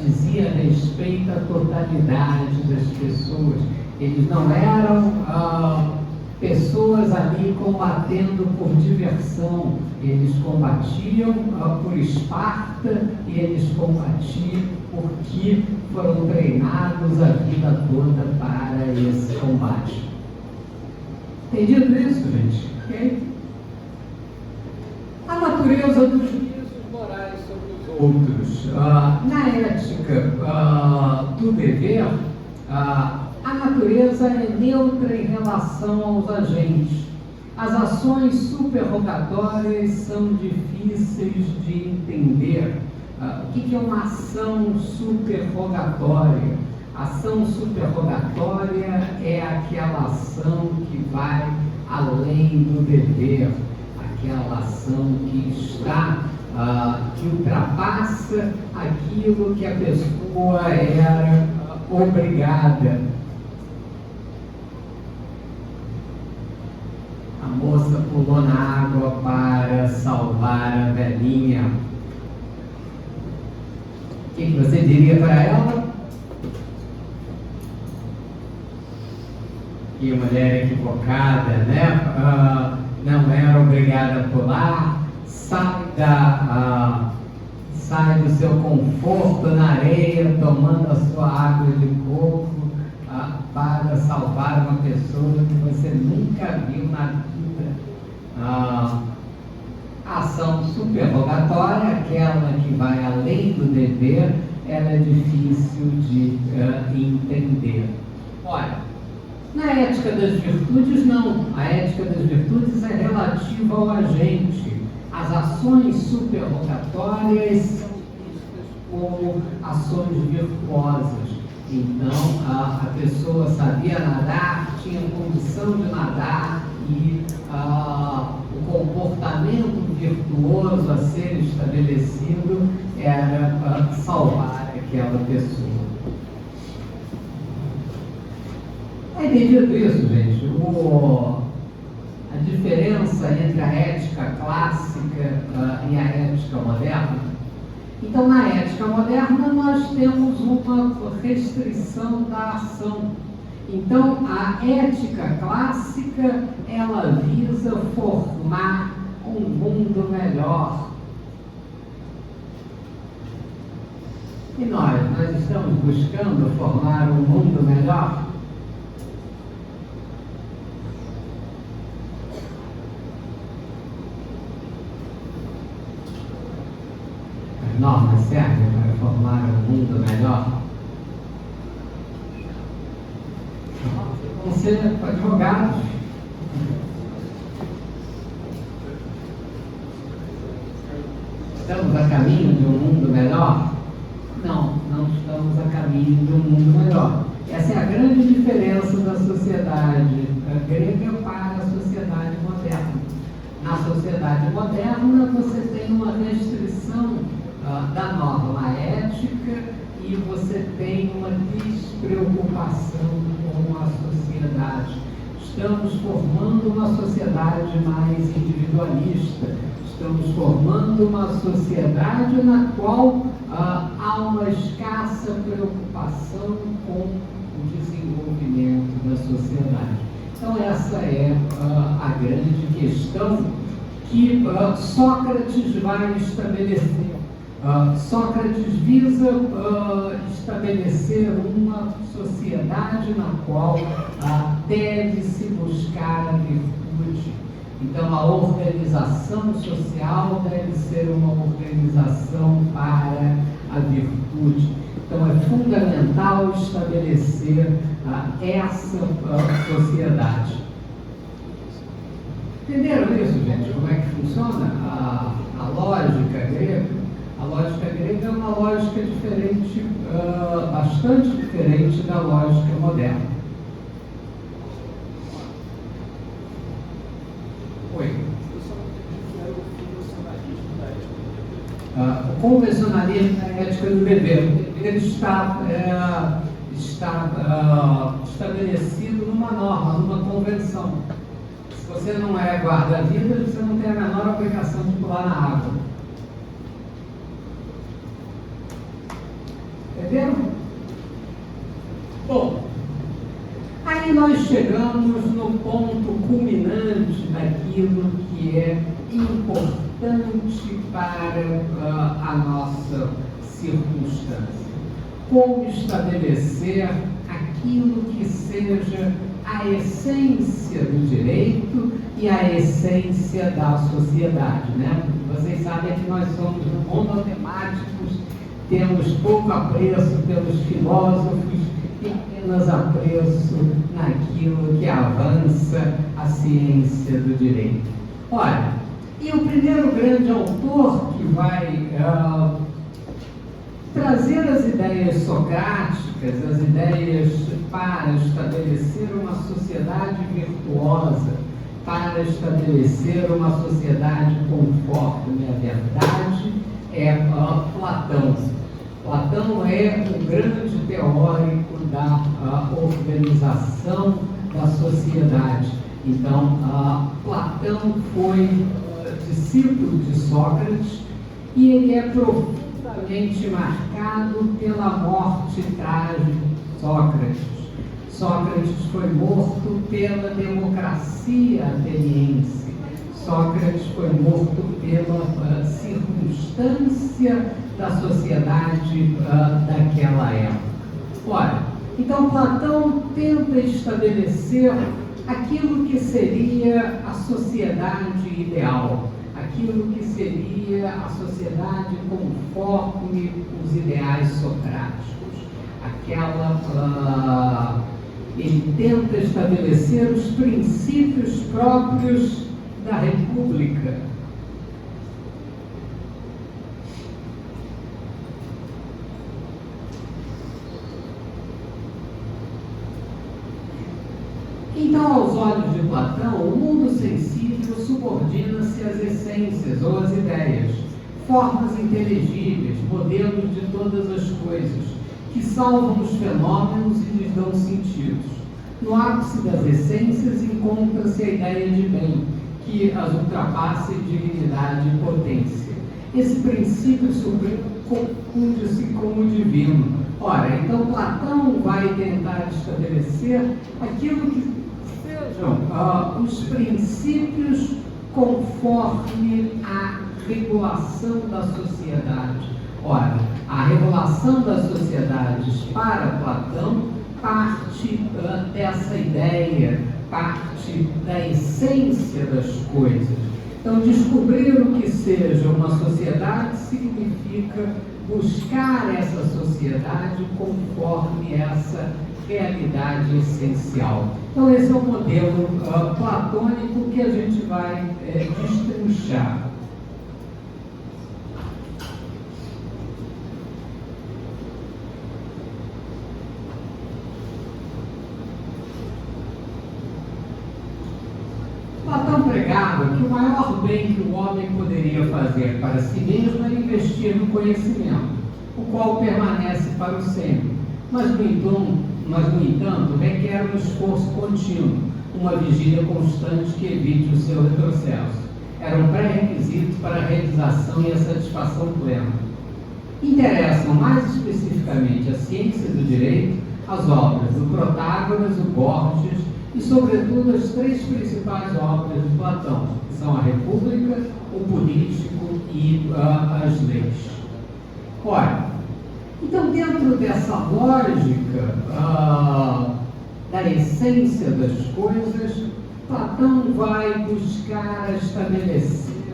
S1: dizia respeito à totalidade das pessoas. Eles não eram pessoas ali combatendo por diversão, eles combatiam por Esparta e eles combatiam porque foram treinados a vida toda para esse combate. Entendido isso, gente? Okay? A natureza dos juízos morais sobre os outros. Na ética do dever, a natureza é neutra em relação aos agentes. As ações superrogatórias são difíceis de entender. O que é uma ação superrogatória? Ação superrogatória é aquela ação que vai além do dever, aquela ação que ultrapassa aquilo que a pessoa era obrigada. A moça pulou na água para salvar a velhinha. O que você diria para ela? que mulher equivocada, né? Não era obrigada a pular, sai do seu conforto na areia, tomando a sua água de coco, para salvar uma pessoa que você nunca viu na vida. A ação superrogatória, aquela que vai além do dever, ela é difícil de entender. Olha, na ética das virtudes, não. A ética das virtudes é relativa ao agente. As ações superrogatórias são vistas como ações virtuosas. Então, a pessoa sabia nadar, tinha condição de nadar e o comportamento virtuoso a ser estabelecido era salvar aquela pessoa. É entendido isso, gente? A diferença entre a ética clássica e a ética moderna. Então, na ética moderna, nós temos uma restrição da ação. Então, a ética clássica, ela visa formar um mundo melhor. E nós estamos buscando formar um mundo melhor? As normas servem para formar um mundo melhor? Vão ser advogados. Estamos a caminho de um mundo melhor? Não, não estamos a caminho de um mundo melhor. Essa é a grande diferença da sociedade grega para a sociedade moderna. Na sociedade moderna, você tem uma restrição da norma ética e você tem uma despreocupação com a sociedade. Estamos formando uma sociedade mais individualista. Estamos formando uma sociedade na qual há uma escassa preocupação com o desenvolvimento da sociedade. Então, essa é a grande questão que Sócrates vai estabelecer. Sócrates visa estabelecer uma sociedade na qual deve-se buscar a virtude. Então, a organização social deve ser uma organização para a virtude. Então, é fundamental estabelecer essa sociedade. Entenderam isso, gente? Como é que funciona a lógica grega? A lógica grega é uma lógica diferente, bastante diferente da lógica moderna. Oi. O convencionalismo da ética do dever. O dever está estabelecido numa norma, numa convenção. Se você não é guarda-vidas, você não tem a menor obrigação de pular na água. Entenderam? Bom, aí nós chegamos no ponto culminante daquilo que é importante para a nossa circunstância. Como estabelecer aquilo que seja a essência do direito e a essência da sociedade, né? Vocês sabem que nós somos monotemáticos, temos pouco apreço pelos filósofos e apenas apreço naquilo que avança a ciência do direito. Olha, e o primeiro grande autor que vai trazer as ideias socráticas, as ideias para estabelecer uma sociedade virtuosa, para estabelecer uma sociedade conforme a verdade, é Platão. Platão é o grande teórico da organização da sociedade. Então, Platão foi discípulo de Sócrates e ele é profundamente marcado pela morte trágica de Sócrates. Sócrates foi morto pela democracia ateniense. Sócrates foi morto pela circunstância da sociedade daquela época. Ora, então Platão tenta estabelecer aquilo que seria a sociedade ideal, aquilo que seria a sociedade conforme os ideais socráticos. Ele tenta estabelecer os princípios próprios da República. Então, aos olhos de Platão, o mundo sensível subordina-se às essências ou às ideias, formas inteligíveis, modelos de todas as coisas, que salvam os fenômenos e lhes dão sentidos. No ápice das essências encontra-se a ideia de bem, que as ultrapassa em dignidade e potência. Esse princípio supremo confunde-se com o divino. Ora, então Platão vai tentar estabelecer aquilo que sejam os princípios conforme a regulação da sociedade. Ora, a regulação das sociedades para Platão parte dessa ideia, parte da essência das coisas. Então, descobrir o que seja uma sociedade significa buscar essa sociedade conforme essa realidade essencial. Então, esse é o modelo platônico que a gente vai destrinchar. Platão pregava que o maior bem que o homem poderia fazer para si mesmo era investir no conhecimento, o qual permanece para o sempre, mas no entanto requer um esforço contínuo, uma vigília constante que evite o seu retrocesso. Era um pré-requisito para a realização e a satisfação plena. Interessam mais especificamente a ciência do direito, as obras do Protágoras, o Borges, e, sobretudo, as três principais obras de Platão, que são a República, o Político e as Leis. Ora, então, dentro dessa lógica da essência das coisas, Platão vai buscar estabelecer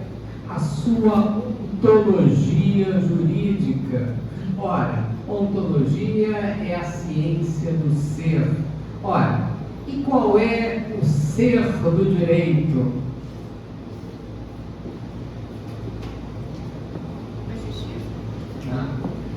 S1: a sua ontologia jurídica. Ora, ontologia é a ciência do ser. Ora, e qual é o ser do direito?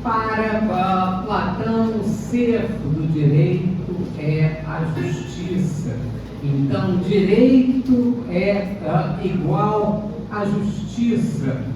S1: Para Platão, o ser do direito é a justiça. Então, direito é igual à justiça.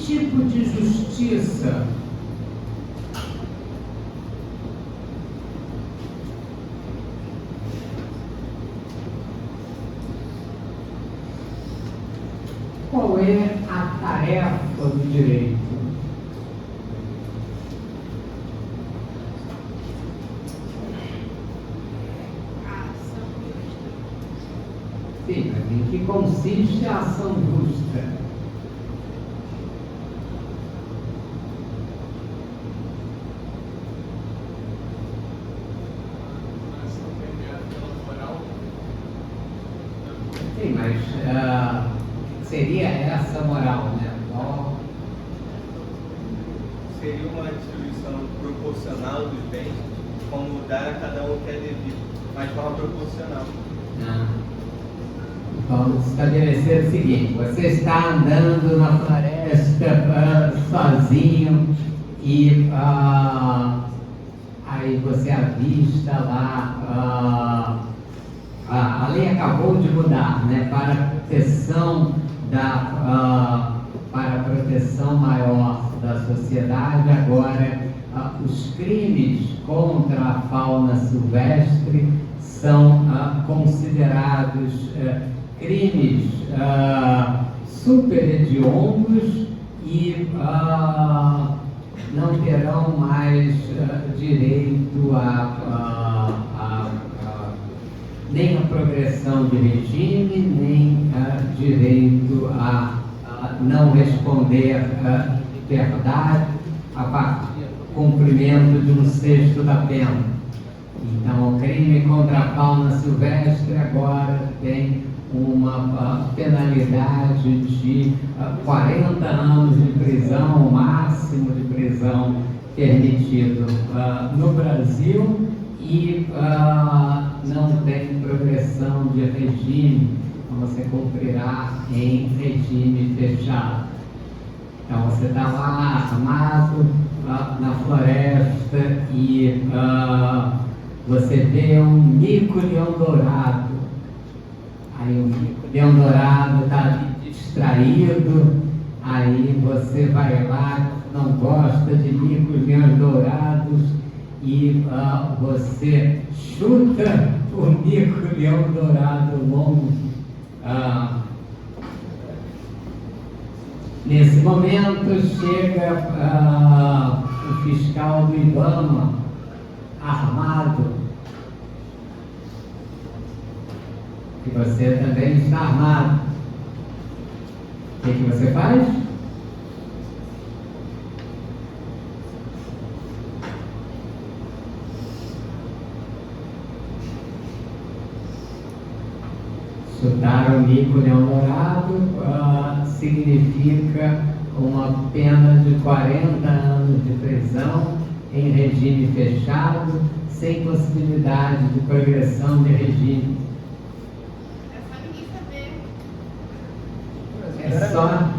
S1: Tipo de justiça? Qual é a tarefa do direito?
S3: A ação justa.
S1: Sim, mas em que consiste a ação justa? Sim, mas seria essa a moral, né?
S4: Seria uma distribuição proporcional dos bens, como dar a cada um o que é devido, mas de forma proporcional.
S1: Vamos estabelecer o seguinte: você está andando na floresta sozinho e aí você avista lá. A lei acabou de mudar, né, para a proteção para a proteção maior da sociedade, agora os crimes contra a fauna silvestre são considerados crimes super hediondos e não terão mais direito nem a progressão de regime, nem direito a não responder verdade a partir do cumprimento de um sexto da pena. Então, o crime contra a fauna silvestre agora tem uma penalidade de 40 anos de prisão, o máximo de prisão permitido no Brasil, e não tem progressão de regime, então você cumprirá em regime fechado. Então você está lá armado na floresta e você vê um mico-leão dourado. Aí o mico-leão dourado está distraído, aí você vai lá, não gosta de micos-leões dourados, e você chuta o mico-leão dourado longe. Nesse momento chega o fiscal do IBAMA, armado, e você também está armado. O que você faz? Chutar o mico-leão dourado significa uma pena de 40 anos de prisão em regime fechado, sem possibilidade de progressão de regime. É só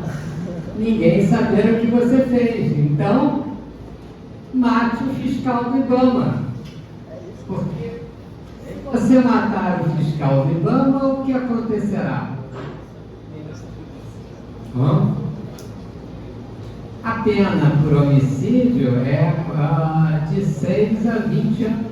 S1: ninguém saber o que você fez. Então, mate o fiscal do IBAMA. Porque se você matar o fiscal do IBAMA, o que acontecerá? A pena por homicídio é de 6 a 20 anos.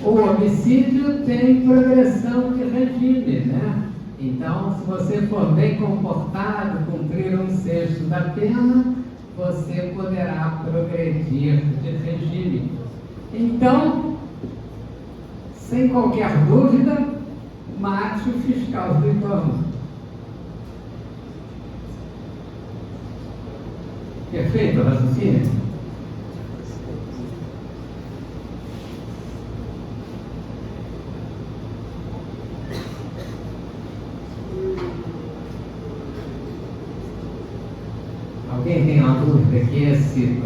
S1: O homicídio tem progressão de regime, né? Então, se você for bem comportado, cumprir um sexto da pena, você poderá progredir de regime. Então, sem qualquer dúvida, mate o fiscal do IBAMA. Perfeito o raciocínio? Alguém tem uma dúvida que esse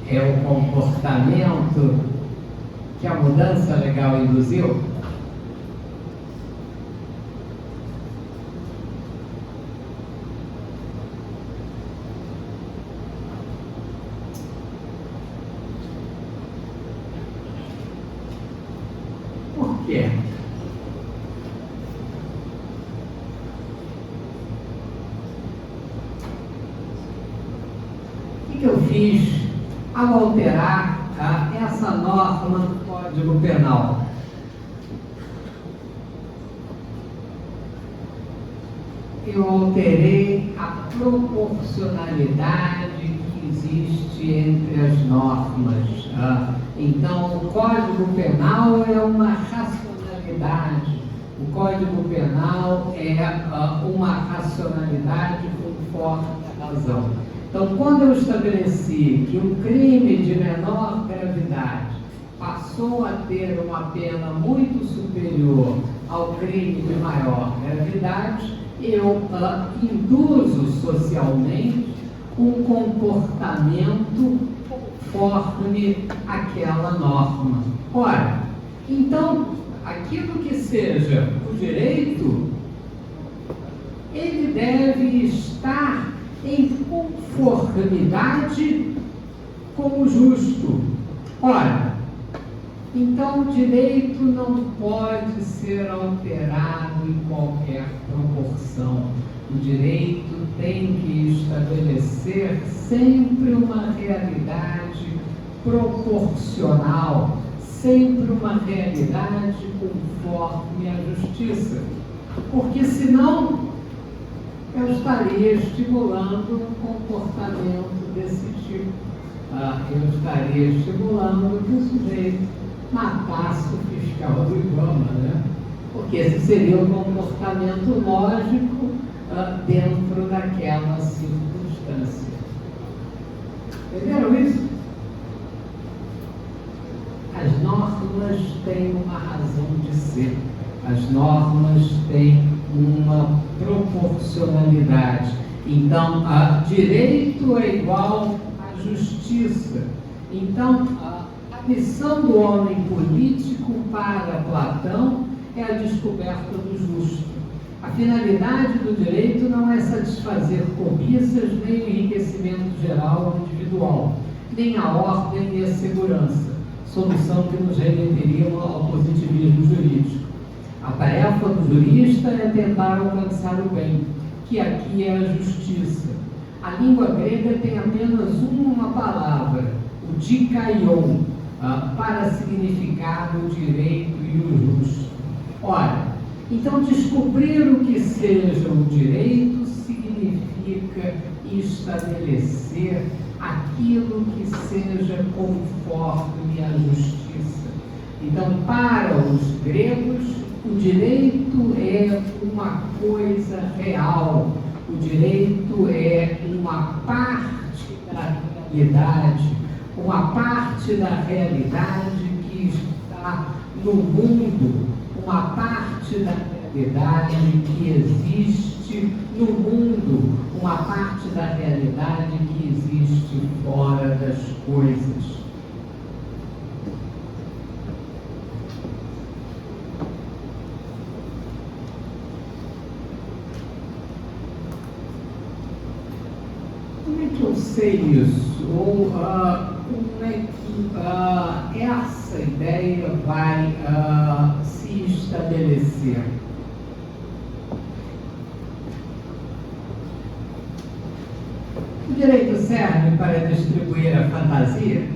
S1: é o comportamento que a mudança legal induziu? Por quê? O que eu fiz ao alterar essa norma do Código Penal? Eu alterei a proporcionalidade que existe entre as normas. Então, o Código Penal é uma racionalidade. O Código Penal é uma racionalidade conforme a razão. Então, quando eu estabeleci que um crime de menor gravidade passou a ter uma pena muito superior ao crime de maior gravidade, eu induzo socialmente um comportamento conforme aquela norma. Ora, então, aquilo que seja o direito, ele deve estar em conformidade com o justo. Ora, Então, o direito não pode ser alterado em qualquer proporção. O direito tem que estabelecer sempre uma realidade proporcional, sempre uma realidade conforme a justiça. Porque, senão, eu estaria estimulando um comportamento desse tipo. Eu estaria estimulando que o sujeito matasse o fiscal do IBAMA, né? Porque esse seria o comportamento lógico dentro daquela circunstância. Entenderam isso? As normas têm uma razão de ser. As normas têm uma proporcionalidade. Então, direito é igual à justiça. Então, a missão do homem político para Platão é a descoberta do justo. A finalidade do direito não é satisfazer cobiças, nem o enriquecimento geral ou individual, nem a ordem e a segurança, solução que nos remeteria ao positivismo jurídico. A tarefa do jurista é tentar alcançar o bem, que aqui é a justiça. A língua grega tem apenas uma palavra, o dikaion, para significar o direito e o justo. Ora, então descobrir o que seja o direito significa estabelecer aquilo que seja conforme a justiça. Então, para os gregos, o direito é uma coisa real, o direito é uma parte da realidade, uma parte da realidade que está no mundo, uma parte da realidade que existe no mundo, uma parte da realidade que existe fora das coisas. Como é que eu sei isso? Ou como é que essa ideia vai se estabelecer? O direito serve para distribuir a fantasia?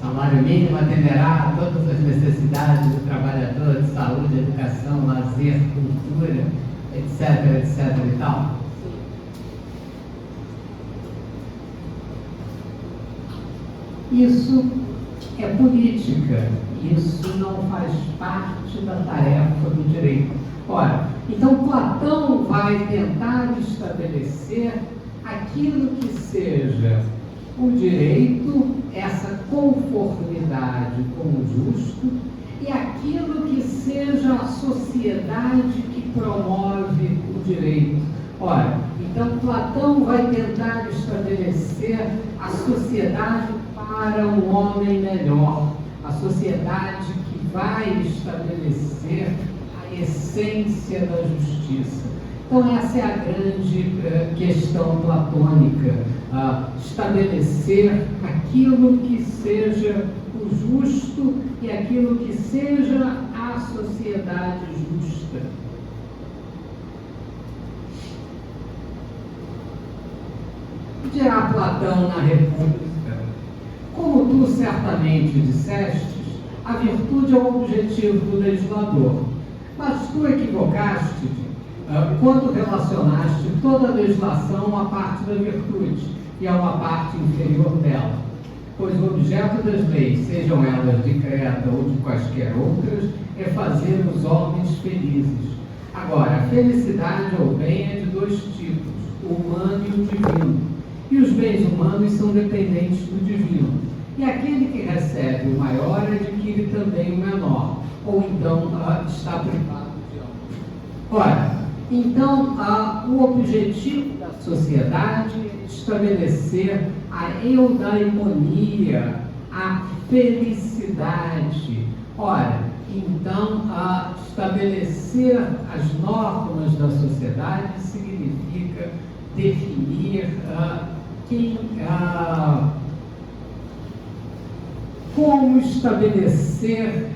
S1: Salário mínimo atenderá a todas as necessidades do trabalhador, de saúde, educação, lazer, cultura, etc, etc e tal. Isso é política, isso não faz parte da tarefa do direito. Ora, então Platão vai tentar estabelecer aquilo que seja o direito, essa conformidade com o justo, e aquilo que seja a sociedade que promove o direito. Ora, então Platão vai tentar estabelecer a sociedade para um homem melhor, a sociedade que vai estabelecer a essência da justiça. Então essa é a grande questão platônica, estabelecer aquilo que seja o justo e aquilo que seja a sociedade justa. Dirá Platão na República: como tu certamente disseste, a virtude é o objetivo do legislador, mas tu equivocaste-te quando relacionaste toda a legislação à parte da virtude e a uma parte inferior dela, pois o objeto das leis, sejam elas decreta ou de quaisquer outras, é fazer os homens felizes. Agora, a felicidade ou bem é de dois tipos, o humano e o divino, e os bens humanos são dependentes do divino, e aquele que recebe o maior adquire também o menor, ou então está privado de ambos. Ora, então, o objetivo da sociedade é estabelecer a eudaimonia, a felicidade. Ora, então, estabelecer as normas da sociedade significa definir como estabelecer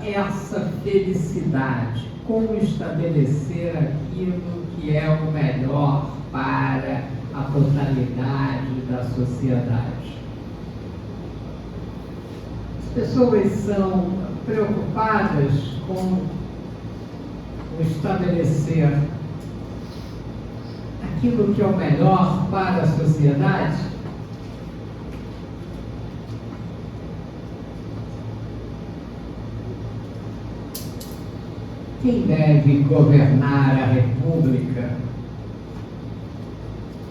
S1: essa felicidade, como estabelecer aquilo que é o melhor para a totalidade da sociedade. As pessoas são preocupadas com o estabelecer aquilo que é o melhor para a sociedade. Quem deve governar a República?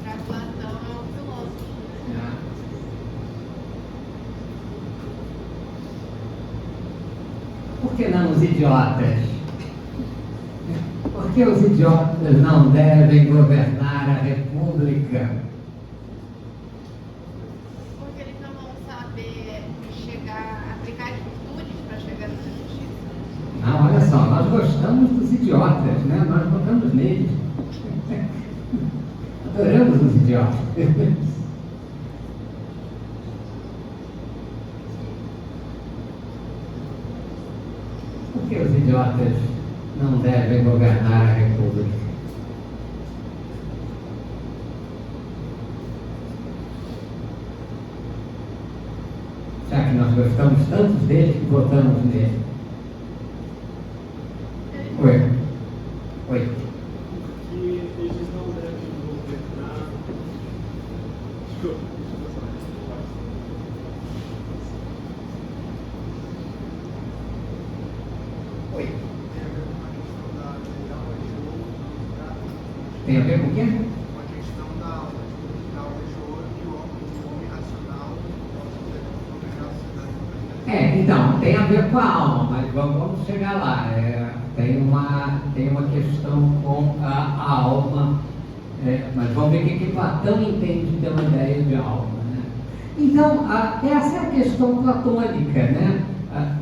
S3: Para Platão é um filósofo.
S1: Por que não os idiotas? Por que os idiotas não devem governar a República?
S3: Porque eles não vão saber aplicar as virtudes para chegar na justiça.
S1: Não, olha só, nós gostamos dos idiotas, né? Nós votamos neles. Adoramos os idiotas. Por que os idiotas não devem governar a República? Já que nós gostamos tanto deles que votamos nele. Oi. Oi.
S5: Que eles não devem governar. Desculpa.
S1: Oi. Tem a ver com o quê?
S2: Com a questão da alma de ouro que o homem racional
S1: Então, tem a ver com a alma, mas vamos chegar lá. Tem uma questão com a alma, mas vamos ver o que Platão entende pela ideia de alma, né? Então, essa é a questão platônica, né?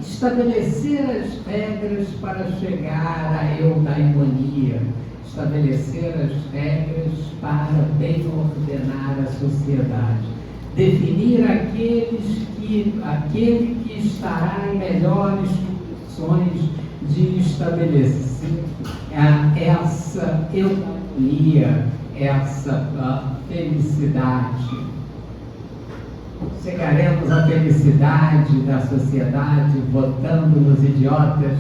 S1: Estabelecer as regras para chegar à eudaimonia, estabelecer as regras para bem ordenar a sociedade, definir aquele que estará em melhores condições de estabelecer essa eudaimonia, essa felicidade. Chegaremos à felicidade da sociedade votando nos idiotas?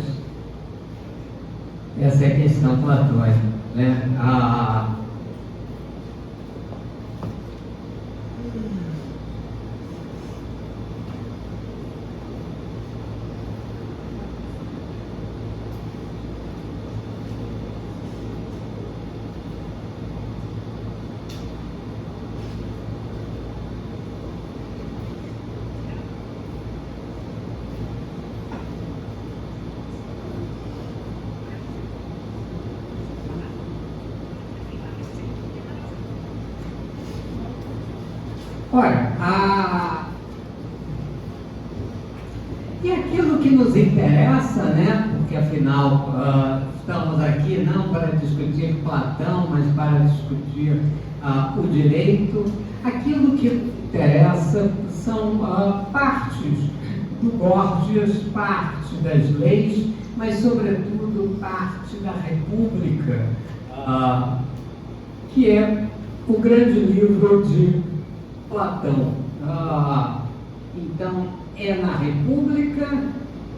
S1: Essa é a questão platônica, né? Ora, e aquilo que nos interessa, né? Porque afinal estamos aqui não para discutir Platão, mas para discutir o direito. Aquilo que nos interessa são partes do Gorgias, parte das leis, mas sobretudo parte da República, que é o grande livro de Platão. Então, é na República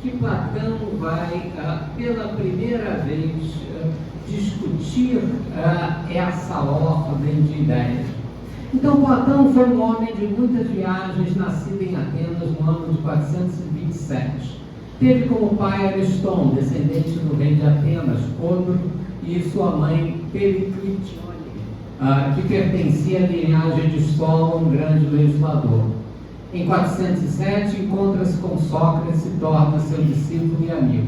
S1: que Platão vai, pela primeira vez, discutir essa ordem de ideias. Então, Platão foi um homem de muitas viagens, nascido em Atenas no ano de 427. Teve como pai Ariston, descendente do rei de Atenas, Codro, e sua mãe Periclitione, que pertencia à linhagem de Solon, um grande legislador. Em 407, encontra-se com Sócrates e torna seu discípulo e amigo.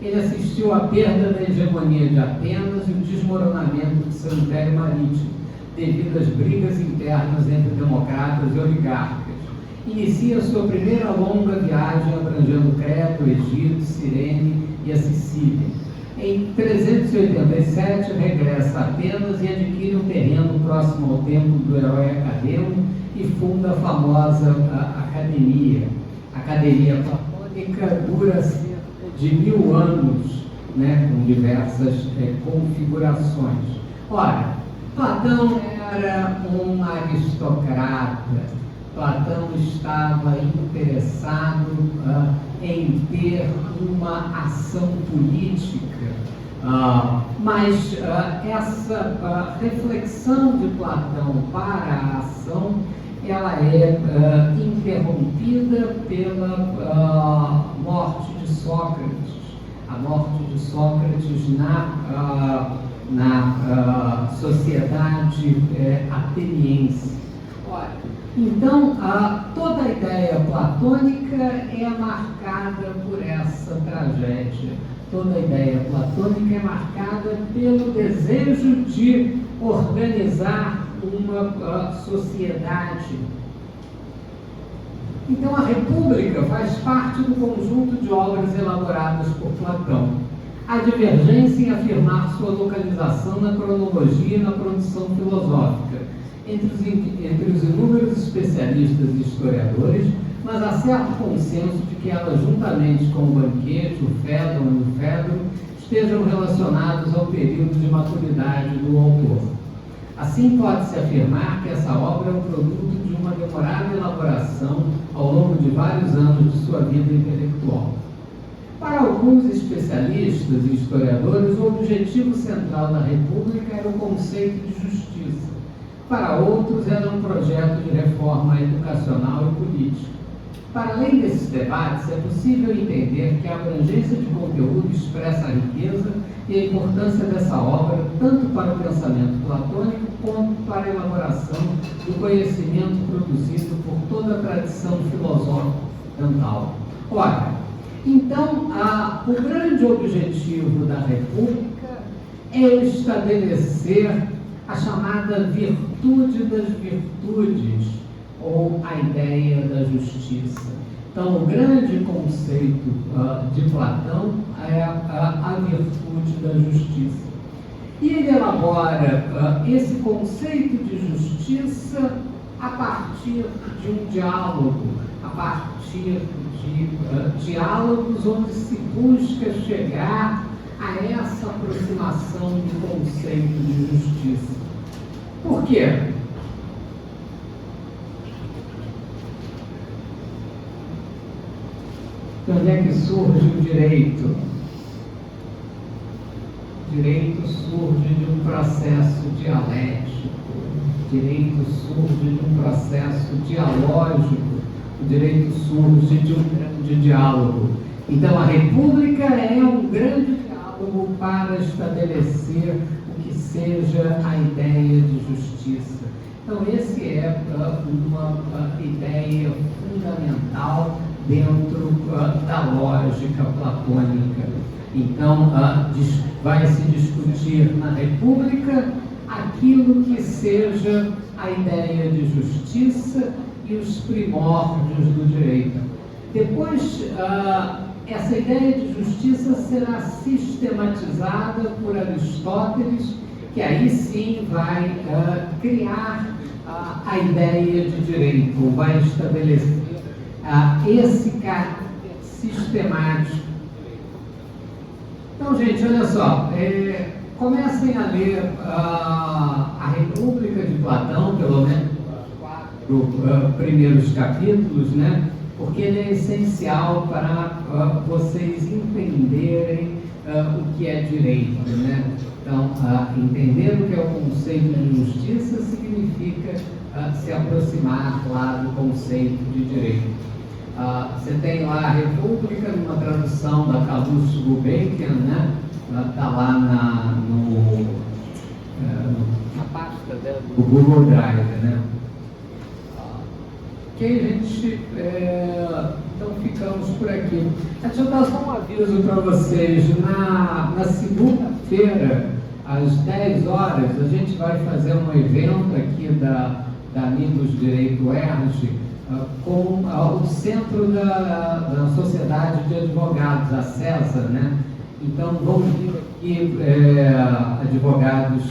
S1: Ele assistiu à perda da hegemonia de Atenas e o desmoronamento de seu império marítimo, devido às brigas internas entre democratas e oligarcas. Inicia sua primeira longa viagem abrangendo Creta, o Egito, Cirene e a Sicília. Em 387, regressa a Atenas e adquire um terreno próximo ao templo do herói Academo e funda a famosa academia, a academia platônica dura cerca de 1000 anos, né, com diversas configurações. Ora, Platão era um aristocrata. Platão estava interessado em ter uma ação política, mas essa reflexão de Platão para a ação, ela é interrompida pela morte de Sócrates. A morte de Sócrates na sociedade ateniense. Então, toda a ideia platônica é marcada por essa tragédia. Toda a ideia platônica é marcada pelo desejo de organizar uma sociedade. Então, a República faz parte do conjunto de obras elaboradas por Platão. Há divergência em afirmar sua localização na cronologia e na produção filosófica entre os inúmeros especialistas e historiadores, mas há certo consenso de que ela, juntamente com o Banquete, o Fédon e o Fedro, estejam relacionados ao período de maturidade do autor. Assim, pode-se afirmar que essa obra é um produto de uma demorada elaboração ao longo de vários anos de sua vida intelectual. Para alguns especialistas e historiadores, o objetivo central da República era o conceito de justiça. Para outros, era um projeto de reforma educacional e política. Para além desses debates, é possível entender que a abrangência de conteúdo expressa a riqueza e a importância dessa obra, tanto para o pensamento platônico, quanto para a elaboração do conhecimento produzido por toda a tradição filosófica ocidental. Ora, então, o grande objetivo da República é estabelecer a chamada virtude das virtudes, ou a ideia da justiça. Então, o grande conceito de Platão é a virtude da justiça. E ele elabora esse conceito de justiça a partir de um diálogo, a partir de diálogos onde se busca chegar a essa aproximação do conceito de justiça. Por quê? De onde é que surge o direito? O direito surge de um processo dialético, o direito surge de um processo dialógico, o direito surge de um grande diálogo. Então, a República é um grande diálogo para estabelecer o que seja a ideia de justiça. Então, esse é uma ideia fundamental dentro da lógica platônica. Então, vai se discutir na República aquilo que seja a ideia de justiça e os primórdios do direito. Depois, essa ideia de justiça será sistematizada por Aristóteles, que aí sim vai criar a ideia de direito, vai estabelecer esse caráter sistemático. Então, gente, olha só, comecem a ler a República de Platão, pelo menos os 4 primeiros capítulos, né? Porque ele é essencial para vocês entenderem o que é direito, né? Então, entender o que é o conceito de justiça significa se aproximar lá do conceito de direito. Você tem lá a República, numa tradução da Calouste Gulbenkian, né? Está lá na pasta dela do Google Drive, né? Ok, gente? Então ficamos por aqui. Deixa eu dar só um aviso para vocês. Na segunda-feira, às 10 horas, a gente vai fazer um evento aqui da Amigos Direito ERJ, com o Centro da Sociedade de Advogados, a CESA, né? Então, vão vir aqui advogados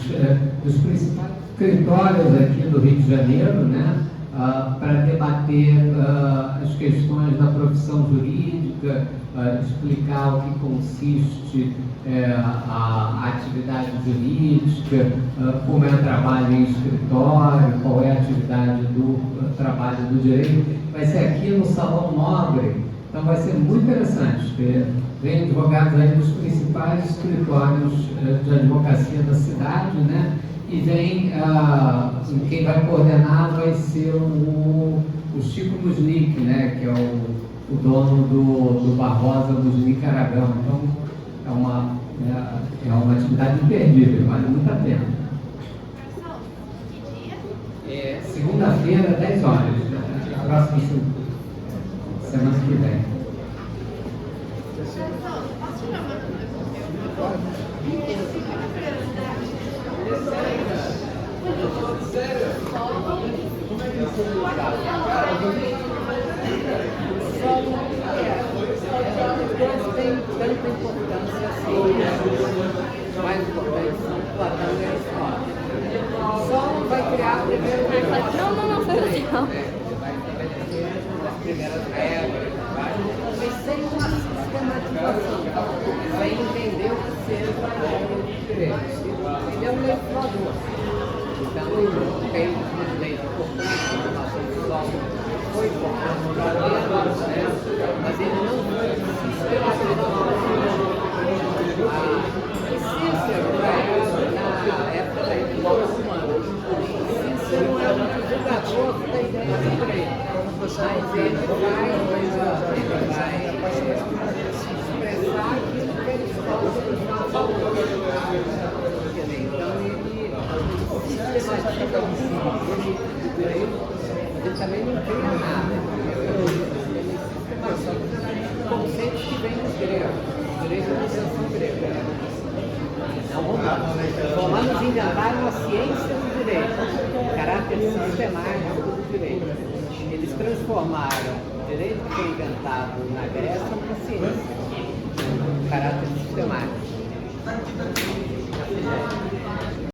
S1: dos principais escritórios aqui do Rio de Janeiro, né? para debater as questões da profissão jurídica, explicar o que consiste a atividade jurídica, como é o trabalho em escritório, qual é a atividade do trabalho do direito. Vai ser aqui no Salão Nobre, então vai ser muito interessante, porque vem advogados aí dos principais escritórios de advocacia da cidade, né? E vem, quem vai coordenar vai ser o Chico Musnick, né? Que é o dono do Barbosa Musnick Aragão. Então, é uma atividade imperdível, vale muito a pena.
S3: Professor, que dia?
S1: Segunda-feira, 10 horas, próxima semana que vem.
S3: Professor, posso tirar uma dúvida com você, por favor?
S1: Tem tanta importância assim, mais importante são Platão e Aristóteles. Só vai criar a primeira
S6: Não, foi legal.
S1: vai ter as primeiras regras, mas sem uma sistematização, sem entender o que seja a regra de direito. Ele é um legislador, então tem uma lei importante, uma solução foi importante para ele, né? Mas ele não foi sistematizado. Cícero, na época da Revolução Romana, Cícero era um divulgador da ideia de direito. Mas ele vai expressar aquilo que ele estava falando. Então ele sistematiza o direito. Ele também não cria nada, ele sistematiza conceitos que vêm do grego, direito da tradição grega. Então, romanos inventaram a ciência do direito, o caráter sistemático do direito. Eles transformaram o direito que foi inventado na Grécia numa ciência.